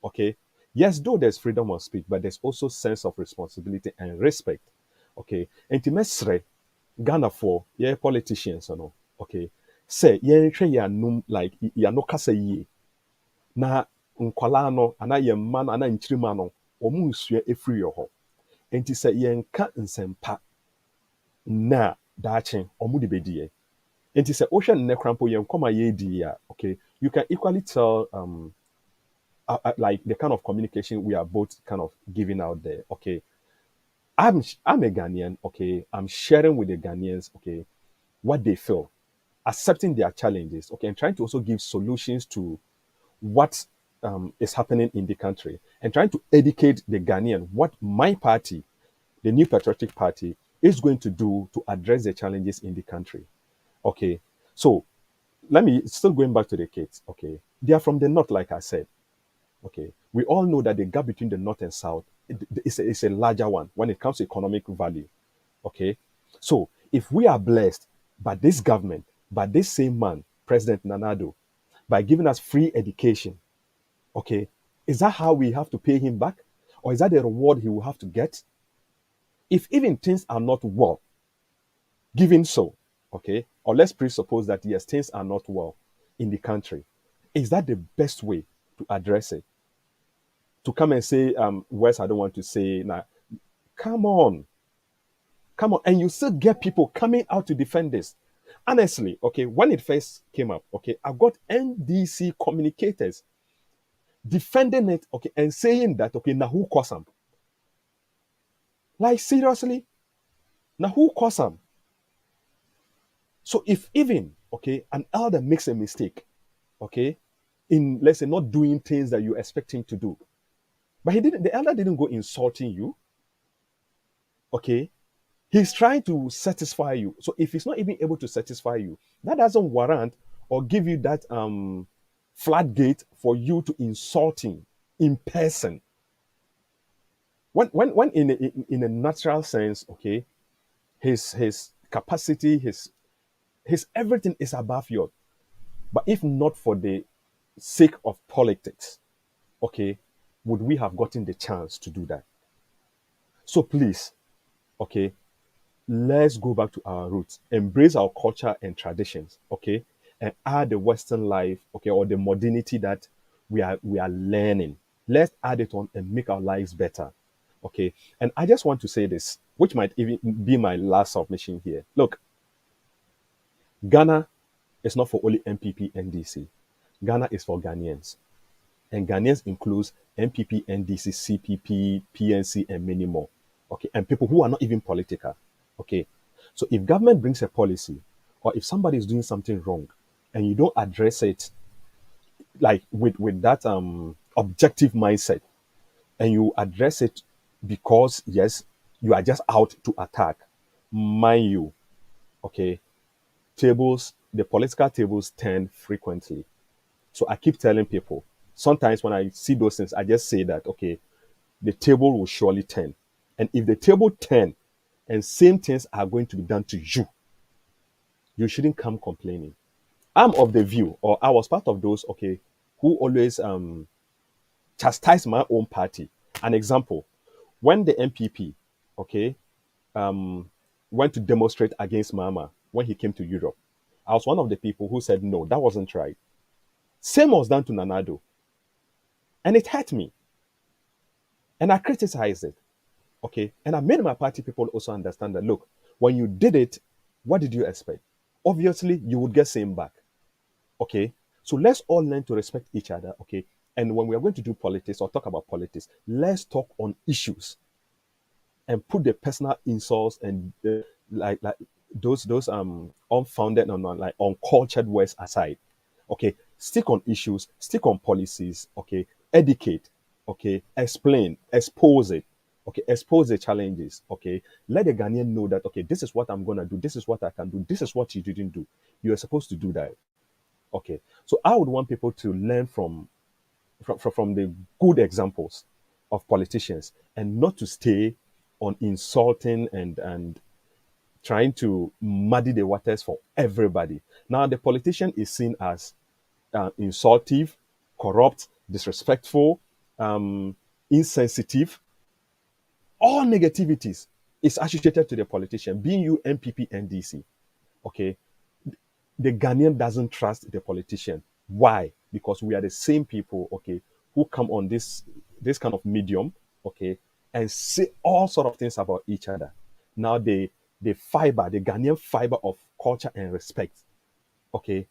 Speaker 3: Okay, yes, though there's freedom of speech, but there's also sense of responsibility and respect. Okay, and to mesre Ghana for yeah politicians, okay, say yeah ya num like ya no kasa yie na nkwalaa no ana yɛ mma no ana nkyirima no ɔmo nsua efiri yɛ hɔ enti sɛ yɛnka nsɛmpa na daakye ɔmo de bɛdi yɛ enti sɛ wohwɛ nnɛ krampo yɛn nkɔma yɛdi a okay you can equally tell like the kind of communication we are both kind of giving out there. Okay, I'm a Ghanaian. Okay, I'm sharing with the Ghanaians. Okay, what they feel, accepting their challenges. Okay, and trying to also give solutions to what is happening in the country, and trying to educate the Ghanaian what my party, the New Patriotic Party, is going to do to address the challenges in the country. Okay, so let me still going back to the kids. Okay, they are from the north, like I said. Okay, we all know that the gap between the north and south is a larger one when it comes to economic value. Okay, so if we are blessed by this government, by this same man, President Nanado, by giving us free education, okay, is that how we have to pay him back? Or is that the reward he will have to get? If even things are not well, given so, okay, or let's presuppose that yes, things are not well in the country, is that the best way to address it? To come and say words I don't want to say now. Come on. Come on. And you still get people coming out to defend this. Honestly, okay, when it first came up, okay, I got NDC communicators defending it, okay, and saying that, okay, now who caused them? Like, seriously? Now who caused them? So if even, okay, an elder makes a mistake, okay, in, let's say, not doing things that you expect him to do, but the elder didn't go insulting you. Okay. He's trying to satisfy you. So if he's not even able to satisfy you, that doesn't warrant or give you that floodgate for you to insult him in person. When in a natural sense, okay, his capacity, his everything is above yours. But if not for the sake of politics, okay, would we have gotten the chance to do that? So please, okay, let's go back to our roots, embrace our culture and traditions, okay, and add the Western life, okay, or the modernity that we are learning. Let's add it on and make our lives better, okay. And I just want to say this, which might even be my last submission here. Look, Ghana is not for only NPP, NDC. Ghana is for Ghanaians. And Ghanaians includes NPP, NDC, CPP, PNC, and many more. Okay, and people who are not even political. Okay, so if government brings a policy, or if somebody is doing something wrong, and you don't address it, like with that objective mindset, and you address it because yes, you are just out to attack, mind you, okay, the political tables turn frequently. So I keep telling people, sometimes when I see those things, I just say that, okay, the table will surely turn. And if the table turn and same things are going to be done to you, you shouldn't come complaining. I'm of the view, or I was part of those, okay, who always chastise my own party. An example, when the NPP, okay, went to demonstrate against Mama when he came to Europe, I was one of the people who said, no, that wasn't right. Same was done to Nanado. And it hurt me. And I criticized it. Okay. And I made my party people also understand that, look, when you did it, what did you expect? Obviously, you would get same back. Okay. So let's all learn to respect each other. Okay. And when we are going to do politics or talk about politics, let's talk on issues and put the personal insults and like those unfounded and like uncultured words aside. Okay, stick on issues, stick on policies. Okay, educate. Okay, explain, expose it. Okay, expose the challenges. Okay, let the Ghanaian know that okay, this is what I'm gonna do. This is what I can do. This is what you didn't do. You are supposed to do that. Okay, so I would want people to learn from the good examples of politicians and not to stay on insulting and trying to muddy the waters for everybody. Now, the politician is seen as insultive, corrupt, disrespectful, insensitive. All negativities is associated to the politician, being you NPP, NDC. Okay, the Ghanaian doesn't trust the politician. Why? Because we are the same people, okay, who come on this kind of medium, okay, and say all sort of things about each other. Now the fiber, the Ghanaian fiber of culture and respect, okay,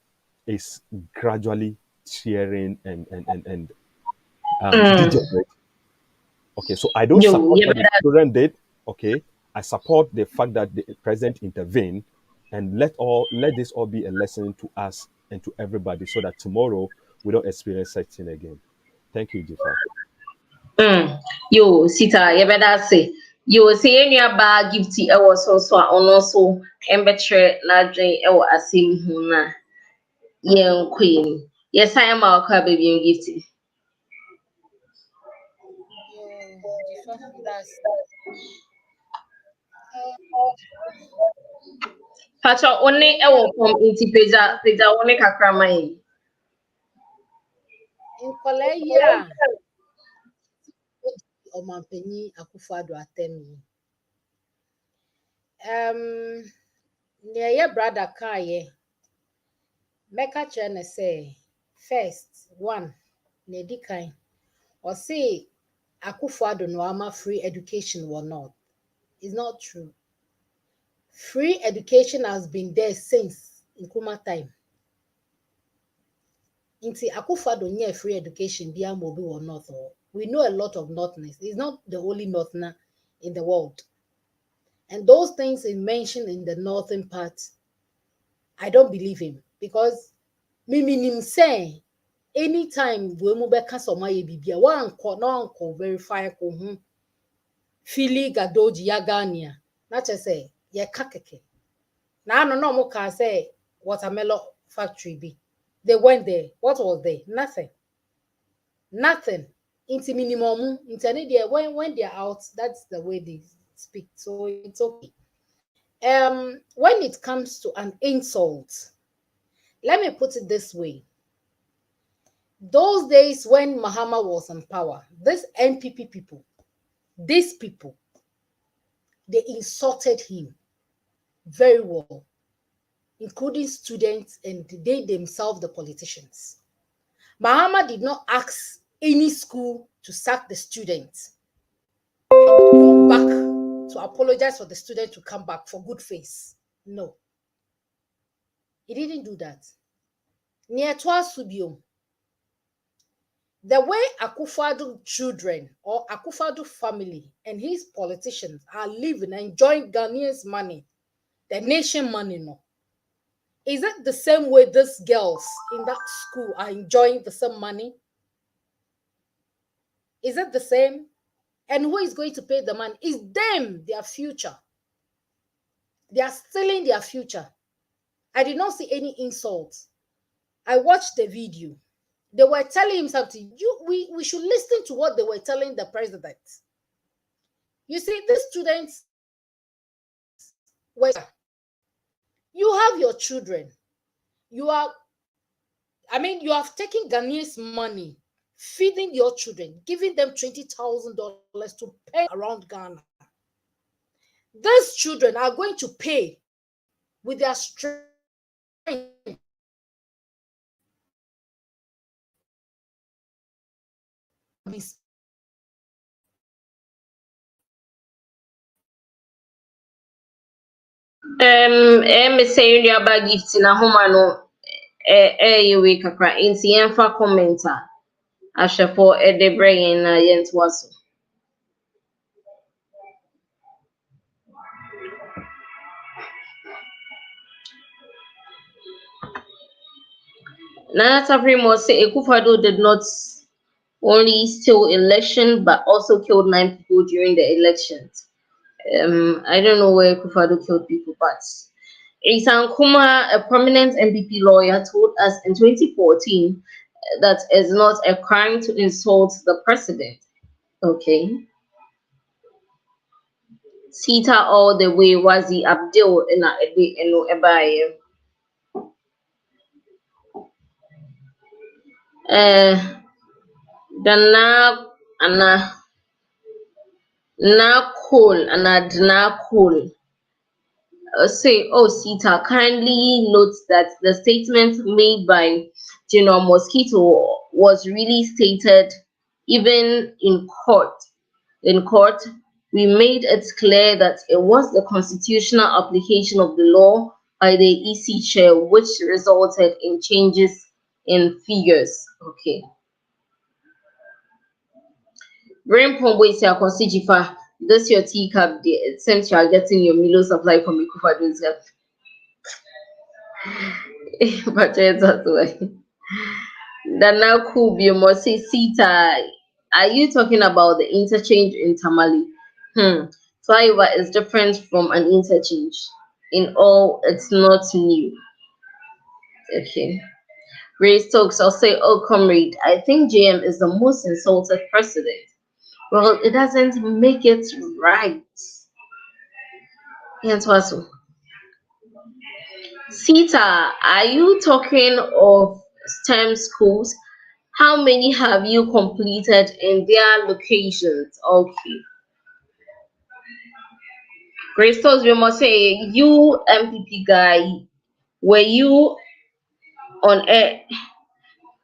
Speaker 3: is gradually tearing and degenerate. Okay, so I don't support what the children did. Okay, I support the fact that the president intervened, and let this all be a lesson to us and to everybody, so that tomorrow we don't experience such thing again. Thank you, Jifa.
Speaker 2: Yo, Sita, you better say. You say any about gifty, I was also on also embetre ladry, I was asking huna. Young queen. Yes, I am our car baby gifty.
Speaker 5: That's
Speaker 2: Pacha only I will come into Peja only kakramai.
Speaker 5: in Korea. Omampeni Akufo-Addo atemi. Near brother Kaye. Meka chene say first one Nedikai or say Akufo-Addo no ama free education or not. It's not true. Free education has been there since Nkrumah time. Inti Akufo-Addo nye free education bia mobi or not. We know a lot of Northerners. He's not the only Northerner in the world. And those things he mentioned in the northern part, I don't believe him because Miminim say anytime we move back somewhere bibia one no verify ko fili gadoji yagania na che say ye kakeke na no mo can say watermelon factory be they went there. What was there? Nothing into minimum internet when they're out, that's the way they speak, so it's okay. When it comes to an insult, let me put it this way. Those days when Mahama was in power, this NPP people, these people, they insulted him very well, including students and they themselves, the politicians. Mahama did not ask any school to sack the students and go back to apologize for the student to come back for good face. No. He didn't do that. Near Subium, the way Akufo-Addo children or Akufo-Addo family and his politicians are living and enjoying Ghanaians' money, the nation money, no. Is it the same way these girls in that school are enjoying the same money? Is it the same? And who is going to pay the money? It's them, their future. They are stealing their future. I did not see any insults. I watched the video. They were telling him something. We should listen to what they were telling the president. You see, these students, you have your children. You have taken Ghanaians' money, feeding your children, giving them $20,000 to pay around Ghana. These children are going to pay with their strength.
Speaker 2: Me say you about gift na homa no we kakra inti yenfa commenter ahwefo de bring na yentwa so. Nana Tavrimo say Akufo-Addo did not only steal election but also killed 9 people during the elections. I don't know where Akufo-Addo killed people, but Isan Kuma, a prominent NPP lawyer, told us in 2014 that it's not a crime to insult the president. Okay. Sita all the way was the Abdul in a Ebaye. Dana ana na cool na cool. Say, oh, Sita, kindly note that the statement made by General Mosquito was really stated even in court. In court, we made it clear that it was the constitutional application of the law by the EC chair which resulted in changes in figures. Okay. Brain Pombo is your constitufa. This your teacup. It seems you are getting your Milo supply from Mikufa Dunzel. But it's not way. Dana Kubi Mosi Sita. Are you talking about the interchange in Tamale? Flyover is different from an interchange. In all, it's not new. Okay. Ray Stokes, I'll say, oh, comrade, I think JM is the most insulted president. Well, it doesn't make it right. Sita, are you talking of STEM schools? How many have you completed in their locations? Okay. Grace Stokes, we must say, you MPP guy, were you on air?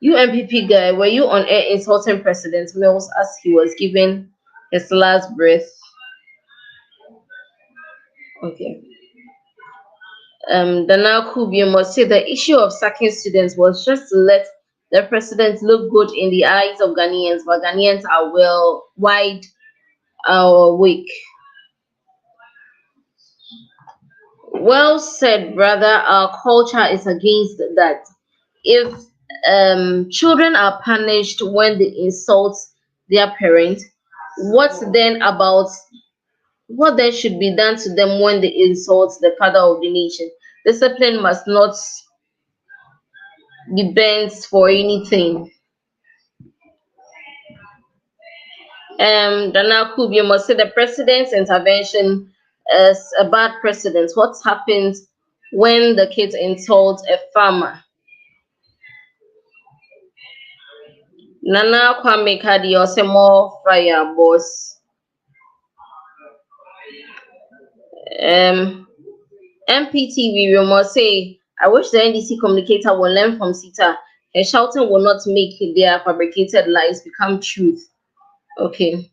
Speaker 2: You MPP guy, were you on air insulting President Mills as he was giving his last breath? Okay. Dana Kubi must say the issue of sacking students was just to let the president look good in the eyes of Ghanaians, but Ghanaians are wide awake. Well said, brother. Our culture is against that. If children are punished when they insult their parent, what then should be done to them when they insult the father of the nation? Discipline must not be bent for anything. Dana Kubi must say the president's intervention is a bad precedent. What happens when the kids insult a farmer? Nana Kwame Kadi or say more fire boss. MPTV, we must say, I wish the NDC communicator will learn from Sita. Her shouting will not make their fabricated lies become truth. Okay.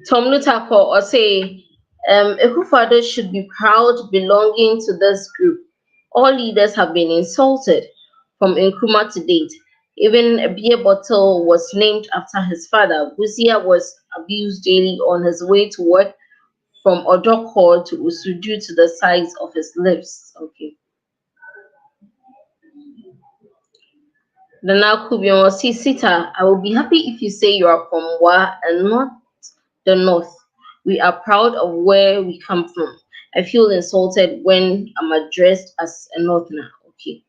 Speaker 2: Tom Lutako or say, Ekufado should be proud belonging to this group. All leaders have been insulted from Nkrumah to date. Even a beer bottle was named after his father. Buzia was abused daily on his way to work from Odoko to Usu due to the size of his lips. Okay. The Nakubion was Sita. I will be happy if you say you are from Wa and not the North. We are proud of where we come from. I feel insulted when I'm addressed as a Northerner. Okay.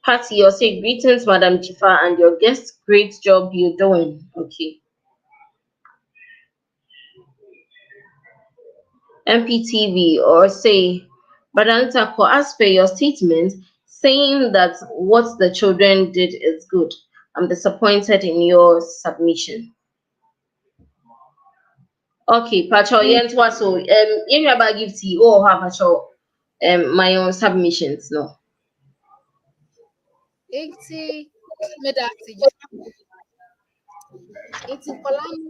Speaker 2: Patty, you say greetings, Madam Chifa, and your guest. Great job you're doing. Okay. MPTV or say, Madam Tako, as per your statement, saying that what the children did is good. I'm disappointed in your submission. Okay, Pacho, so you about give tea or have Pacho my own submissions, no.
Speaker 5: 80 medasi 80 kolam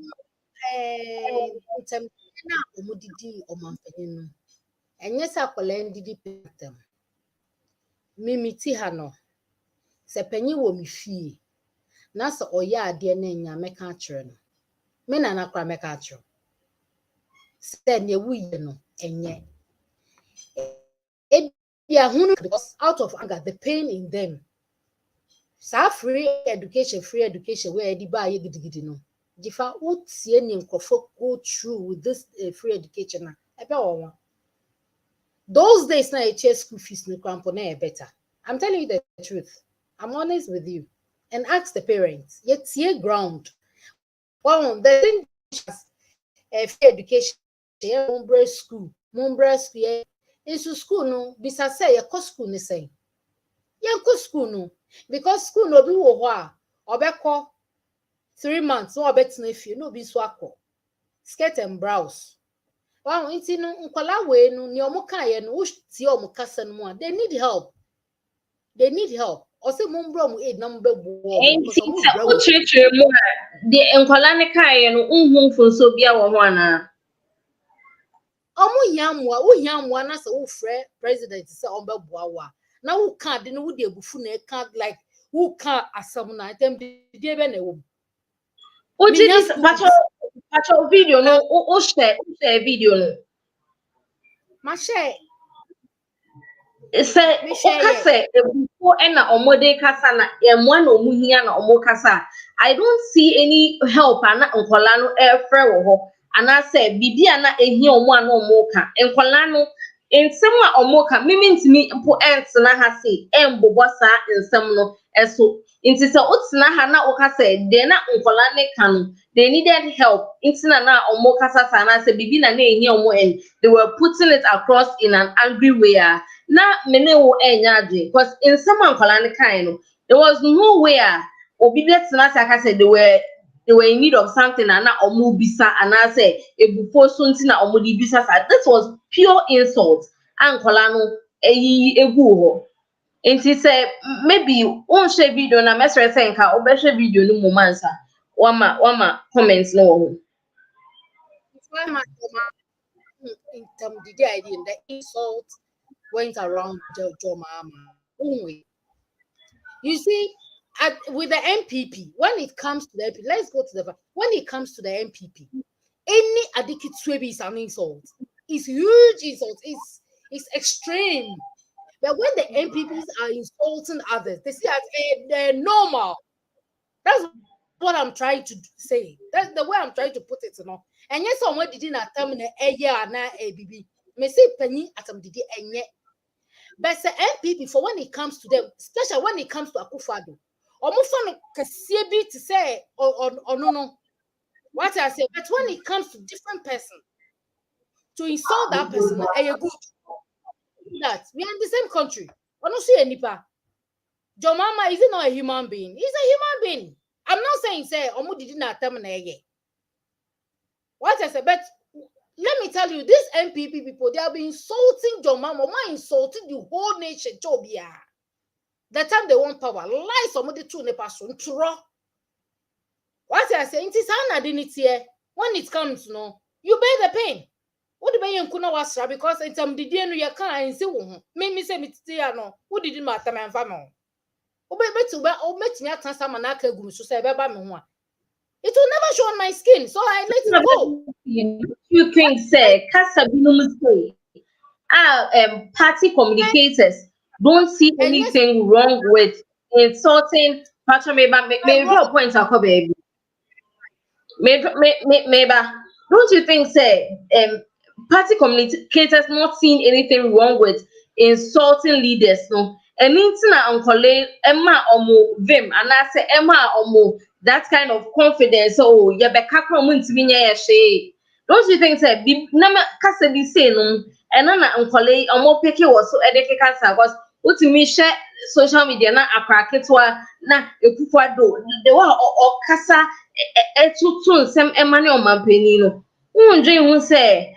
Speaker 5: na omudidi omanfanyin no enye sa kolam didi pitam mimiti ha no se panyi wo mi fie na se oya ade na nya meka akere no me na nakra meka akere se ne wuye no enye ebia hunu because out of anger the pain in them. Sa free education where di ba ye gidigidi no Jifa utie ni nkofo go through with this free education na. Those days na school fees no crampo na better. I'm telling you the truth. I'm honest with you. And ask the parents. Yet see ground. Well, the thing free education, Mmre school, into school no, bisa say your school ni say. Your school no, because school no be wo obeko 3 months no obetna fie no be so akọ. Skirt and blouse. Wow, inti no nkwala we no ni omo kan ye no wo tie omo kasa no mu they need help. They need help. Ose Mmre mu aid number bo
Speaker 2: because omo church mu the nkwala ne kai no unhu funso bia wo ho ana.
Speaker 5: Omo yamwa, wo yamwa na se wo frɛ president se ombeboa wa. Na wo kan de no wo de ebufu na kan like wo kan asam na dem de be na wo.
Speaker 2: O did this pacho video no o share video no.
Speaker 5: Ma share.
Speaker 2: Say o kase ebufu e na omode kasa na emwa na omuhia na omo kasa. I don't see any help ana nkwala no e frɛ wo ho. Ana say bibia na ehia omo ana omo ka. Nkwala no ensem a omo ka mimintimi mpo na ha say embobosa ensem no eso inti se otina ha na okasa de na nkwala ne ka no they needed help intina na omo kasa sana say bibi na ehia omo and they were putting it across in an angry way na mene wo enya ade because in some nkwala ne kan no there was no way obi betina say aka say they were in need of something and na omo bisa and I say ebufo so ntina omo di bisa sa this was pure insult ankwala no egu ho. Inti say maybe on share video na mesre say nka obehwe video no momansa wama comments no ho.
Speaker 5: The idea the insult went around the mama. You see, with the NPP, when it comes to the NPP, let's go to when it comes to the NPP, any addicted swaby is an insult. It's huge insult. It's extreme. But when the NPPs are insulting others, they see as they're normal. That's what I'm trying to say. That's the way I'm trying to put it, you know. And yes, someone didn't terminate a year na ABB. Me say penny atom did and yet. But the NPP, for when it comes to them, especially when it comes to Akufo-Addo, almost on a to say or no. What I say, but when it comes to different person, to insult that person, good. That we are in the same country. I don't see any pa. Your mama is not a human being. He's a human being. I'm not saying say Omo did not terminate. What I said, but let me tell you, these NPP people, they have been insulting your mama, insulting the whole nation. Jobia. The time they want power, lie somebody to the person. What I say, it is an identity. When it comes, no, you bear the pain. What do you kuna wasra because in some did you ya can say me say me no who did matter man famo obe betu ba o metinya tan sama na aka gum so say be ba me ho it will never show on my skin so I let it go.
Speaker 2: You think say kasa binum say party communicators don't see anything wrong with insulting patron me point akọ baby maybe don't you think say party communicators not seeing anything wrong with insulting leaders no and na ankole emma omo vim and I say emma omo that kind of confidence oh you be kakro mu ntimi nya ye don't you think say na kasa bi say no and na ankole omo peke wo so edeke kasa because utimi share social media na akraketwa na Akufo-Addo the wa o kasa etutu nsem emane o mampani no unje hu say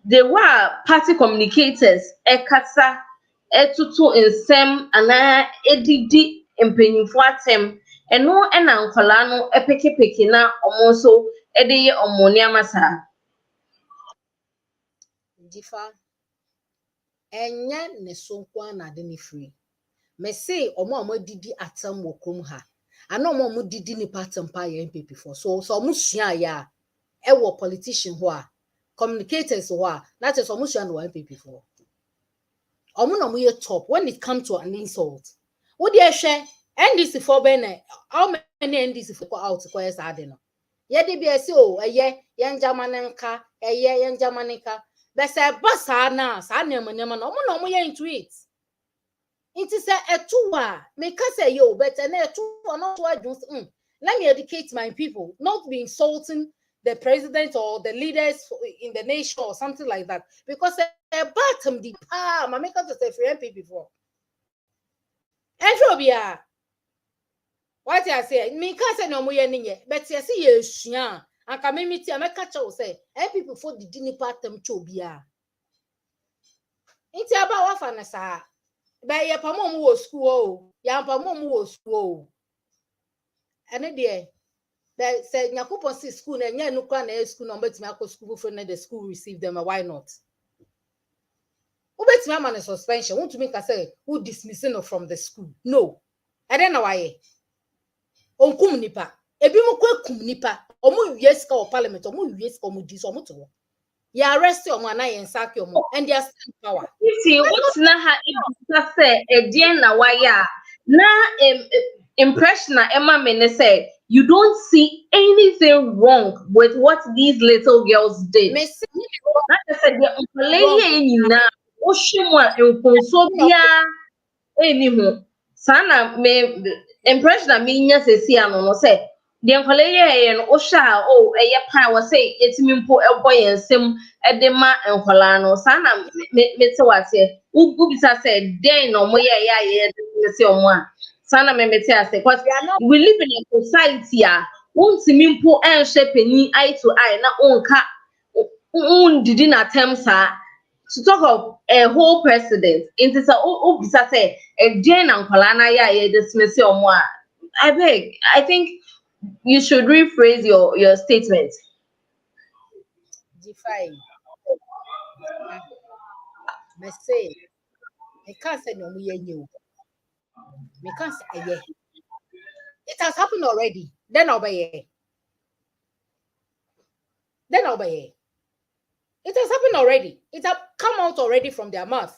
Speaker 2: they were party communicators ekasa etutu nsem ana edidi empenyifo atem eno ena nkwala no epekepeke na omo so edeye omoni amasa
Speaker 5: Jifa enya ne sonkwa na de ne free me say omo didi atam wokrom ha ana omo didi ni patam pa ya NPP for so omo sua ya e wo politician ho a communicators who are that is almost no NPP for. Omo ye top when it comes to an insult. What do you share? NDC for bene how many NDC for out squares are there? Yedi bi esi o eye yenjamanenka eye yenjamanenka. But say bossa na sa nemo na omo ye into it. It is a two make us say yo better na two not to adjust. Let me educate my people, not be insulting the president or the leaders in the nation or something like that. Because a bottom the palm, I make us say free MP before. Entropia. What I say, me can't say no more any, but I see yes, yeah. And come meet you, I make catch say, MP before the dinner part them chobia. It's about what fanasa. By your pamom was school, young pamom was school. And a dear. That said, Nyakupo see school and ya no kwan na school no betimi akọ school for the school receive them. Why not? Who betimi am on suspension? Want to make us say who dismissing from the school? No. I don't know why. Onkum nipa. Ebi mo kum nipa. Omo yes ka parliament. Omo yes ka omo dis omo to. Ya arrest omo and I sack omo and they are still in power.
Speaker 2: You see, what's na ha ibisa say e na waya na impression na Emma Mene said you don't see anything wrong with what these little girls did.
Speaker 5: Me see
Speaker 2: That I said the lady na oshimwa enkonso bia enihu sana me impression na me nya sesi ano no say the nkwale no osha o eye pan wo say etimi mpo ebo yensem edema nkwala no sana me te wase ubisa say den no mo ye say omo a sana me te ase because we live in a society a wontimi mpo enhwe pani eye to eye na onka didi na temsa to talk of a whole president into ubisa say a den nkwala na ye dismiss omo a I beg I think you should rephrase your statement.
Speaker 5: define. Me say me can't say no me new. Me can't say yeah. It has happened already. Then obey. Then obey. It has happened already. It has come out already from their mouth.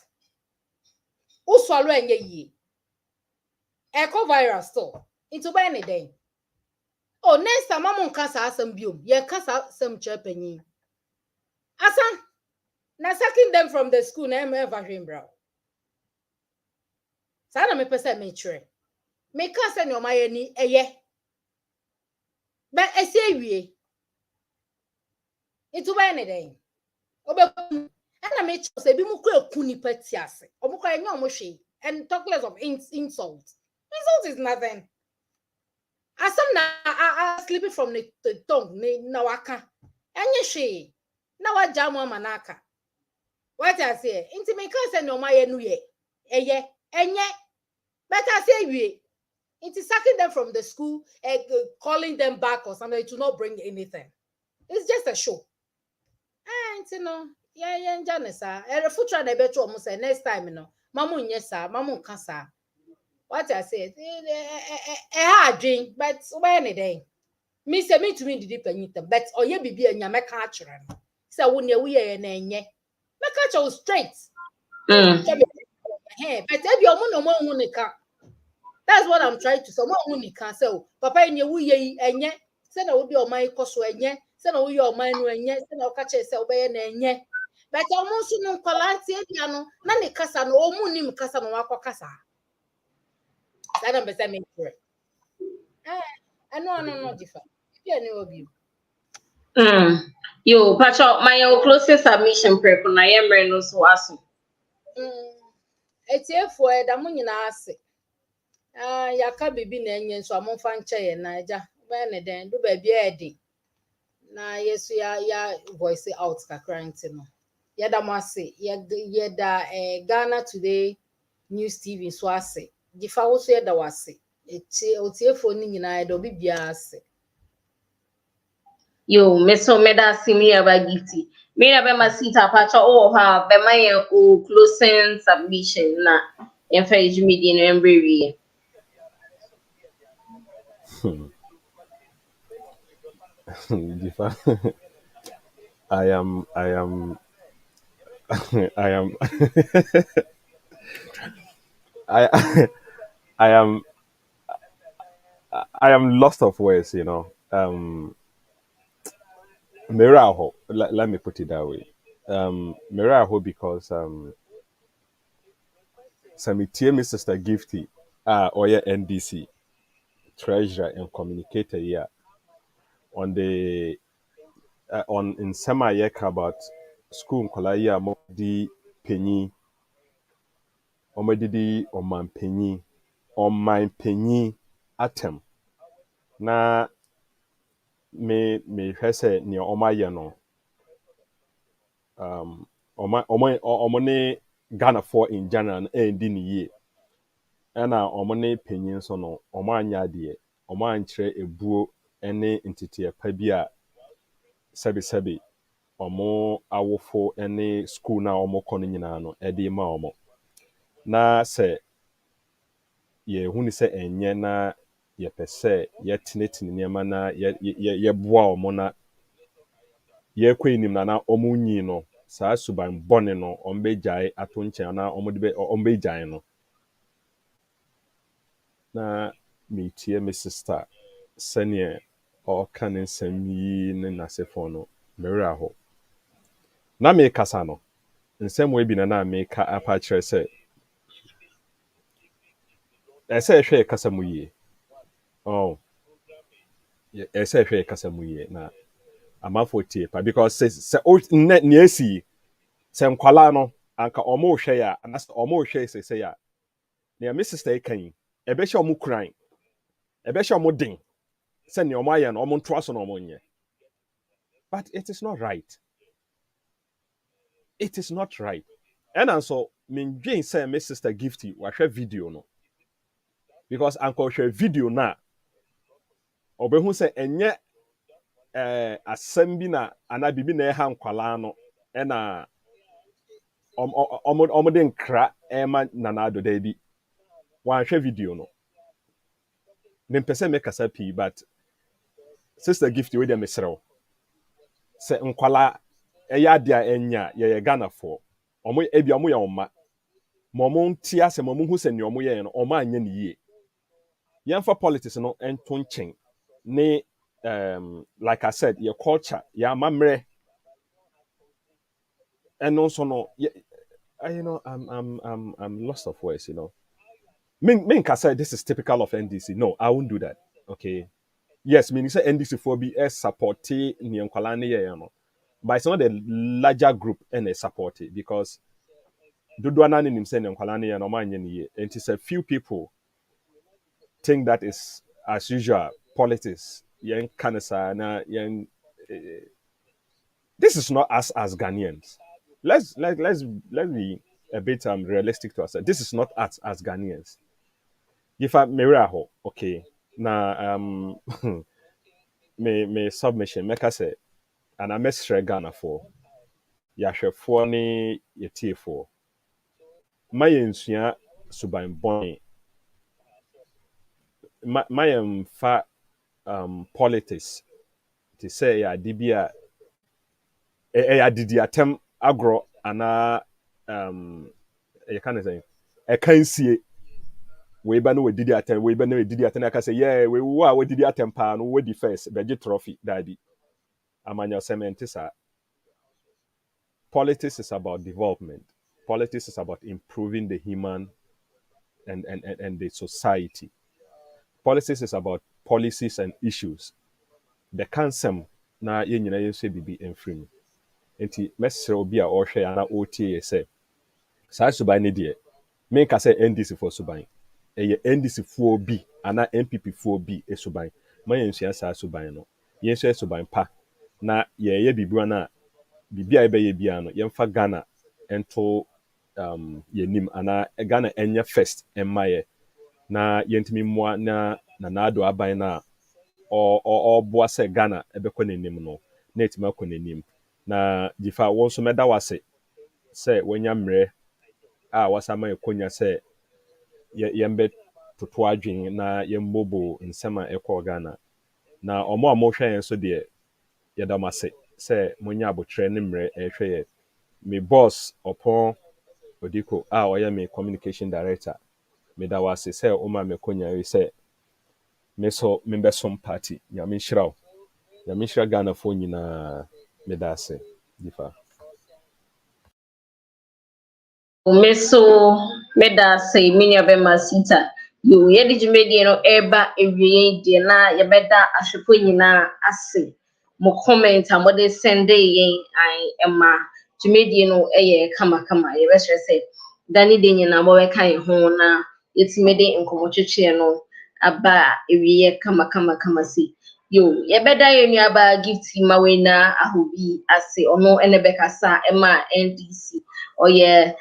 Speaker 5: Who swallow and ye? Echo virus still. Into by anything. Oh, next time I'm on casa some biom. Ye casa some chirping. Asan, na sacking them from the school na ever him bro. Sana me pese me tre. Me casa no my any eye. But I say we. Into by anything. Obe and I make sure say be mu kwa kuni petiase. Omo kwa enyo omo hwe and talk less of insult. Insult is nothing. Asam na sleeping from the tongue na waka. Enye hwe. Na wa jamu manaka. What I say? Inti me kan say no ma ye nu ye. Eye enye. But I say we. Inti sacking them from the school, calling them back or something to not bring anything. It's just a show. Inti no. Yeah, Janessa. Future na beto omo say next time no. Mamu nye sa, mamu nka sa. What I say? Hard drink, but why any day? Me say me to me did penyitam, but oye bibi enya meka akere no. Say wo ne wo ye na enye. Meka cho straight. Hey, but if you omo no mo hu nika. That's what I'm trying to say. Mo hu nika say papa enye wo ye enye. Say na wo bi o man koso enye. Say na wo ye o man no enye. Say na o ka che say wo be ye na enye. But omo so no kwalanti ebia no na ne kasa no omo nim kasa no wakọ kasa. That number say me sure. I know different. Yeah, no obi.
Speaker 2: Yo, Pacho, my closest submission prayer kuna Mmre no so aso.
Speaker 5: Etiefo da mo nyina ase. Yaka bibi na enye nso amomfa nche ye na aja. Ba ne den do ba bia edi. Na yesu ya voice out kakra nti no. Ya da mo ase. Ya da Ghana Today News TV so ase. Gifa wo so ya da wase. Otiefo ni nyina da obi bia ase.
Speaker 2: Yo, meso meda simi aba gifty. Me na be masita Pacho ha be my o closing submission na enfa ejumidi no Mmre wi.
Speaker 3: I am I am I I am lost of words, you know. Meraho, let me put it that way. Meraho because Samitie me sister Gifty, or NDC, treasurer and communicator here on the in summer year about school nkwalaya mo di penny omedidi oman penny atem na me hwese ne omaye no omone Ghana for in general endi ni ye na omone penny so no omanya de omankyere ebuo ene ntete pa bi a sebi omo awofo ene school na omo kono nyina no ede ma omo na se ye huni se enye na ye pese ye tinetine niema na ye boa omo na ye kwenim na omo nyi no saa suban bone no ombe jai ato nchen na omo de ombe jai no na metie me sister senior o kan nsem yi ne nasefo no mera ho na me kasa no nsem we bi na me ka apa kire se ese hwe kasa mu yi oh ese hwe kasa mu yi na amafo tie pa because se net ne esi se nkwala no anka omo hwe ya anas omo hwe se ya ne me sister kan ebe hwe omo kuran ebe hwe omo din se ne omo aye no omo nto aso no omo nye but it is not right. It is not right. And also min dwen say me sister Gifty wa hwe video no because anka hwe video na obehu se enye asem bi na ana bibi na ha nkwala no na omo de nkra ema na ado da bi wan hwe video no me pese me kasa pi but sister Gifty we dey mesrew se nkwala eya dia enya ye Ghana for omo ebi omo ya oma momo ntia se momo hu se ne omo ye no omo anya ne yie yemfa politics no ento nchen ne like I said your culture ya mamre and also no you know I'm lost of words, you know. Min can say this is typical of NDC. No, I won't do that. Okay. Yes, meaning say NDC for be a supporting Nyankwalani, you know. But it's not the larger group and a support it because Duduana in himself Nyankwalani and Omani, and it's a few people think that is as usual politics. Yen kanasa na yen. This is not us as Ghanaians. Let's be a bit realistic to ourselves. This is not us as Ghanaians. If I meraho, okay. Na me submission make us say and I mess Ghana for yahwefo ne yetiefo. My ensua suban bone. My fa politics to say ya dibia didi atem agro ana you can say I can see we ba no we didi atem we ba no we didi atem aka say yeah we wo a we didi atem pa no we di first be trophy daddy amanya cementisa. Politics is about development. Politics is about improving the human and the society. Politics is about policies and issues. The cancer na ye nyina ye se bibi enfrim. Enti mesere obi a ohwe ana otie say saa suban ne de make say NDC for suban. Eye NDC for bi ana NPP for bi esuban. Ma ye nsua saa suban no. Ye nsua suban pa na ye bibi ana bibi a ebe ye bia no yemfa Ghana ento yenim ana Ghana enye first emmaye na yentimi moa na ado aban na o boa se Ghana ebekọ n'enim no na etima kọ n'enim na jifa wo so meda wase se wanya mre a wasama ekonya se yembe toto adwen na yembobo nsema ekọ Ghana na omo amohwe yen so de yedamase se monya abotre ne mre ehwe ye me boss upon odiko a oya me communication director me da wase se o ma me konya we se me so member some party nyame nhyira Ghana fo nyina Medase. Difa.
Speaker 2: Meso meda say many of them sita. You yedi jumedi no eba ewie de na yebeda ahwefo nyina ase. Mo comment amode send yen ai ema jumedi no eye kama yebe say dani de nyina mo we kan ho na yetimede nkomo twetwe no aba ewie kama si. Yo yebeda yenu aba gift mawe na ahobi ase ono ene bekasa ema NDC or yeah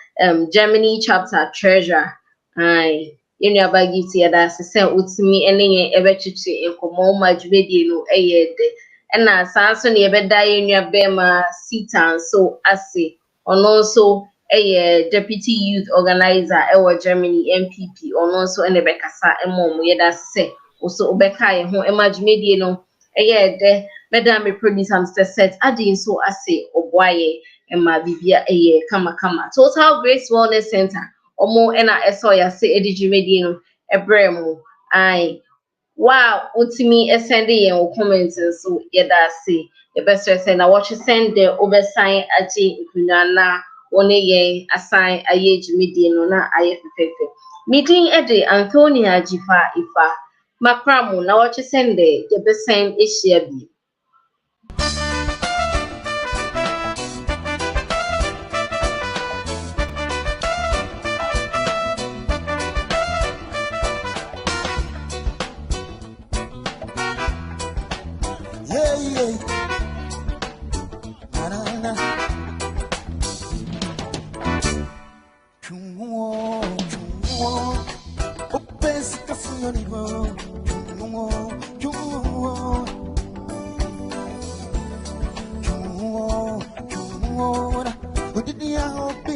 Speaker 2: Germany chapter treasure ai yenu aba gift ya da se utimi ene ye ebechichi enkomo majumedi no eyede ena sanso ne yebeda yenu abema sitan so ase ono so deputy youth organizer ewo Germany NPP ono so ene bekasa emo yeda se also obeka ye ho emajumedi no de madam me produce am set adin so ase oboaye ema bibia kama Total Grace Wellness Center omo ena eso ya se edijumedi no ebremu ai wow utimi send yen comments so yeda se the best say na what you send the oversign aji nkunana one yen assign ayejumedi no na aye fefefe meeting ede Antonia Jifa ifa makramu na what you send the best sign issue bi.
Speaker 1: Yeah. Na. Chungo. Opes kafunyo nivo. Chungo. Udidi ya hopi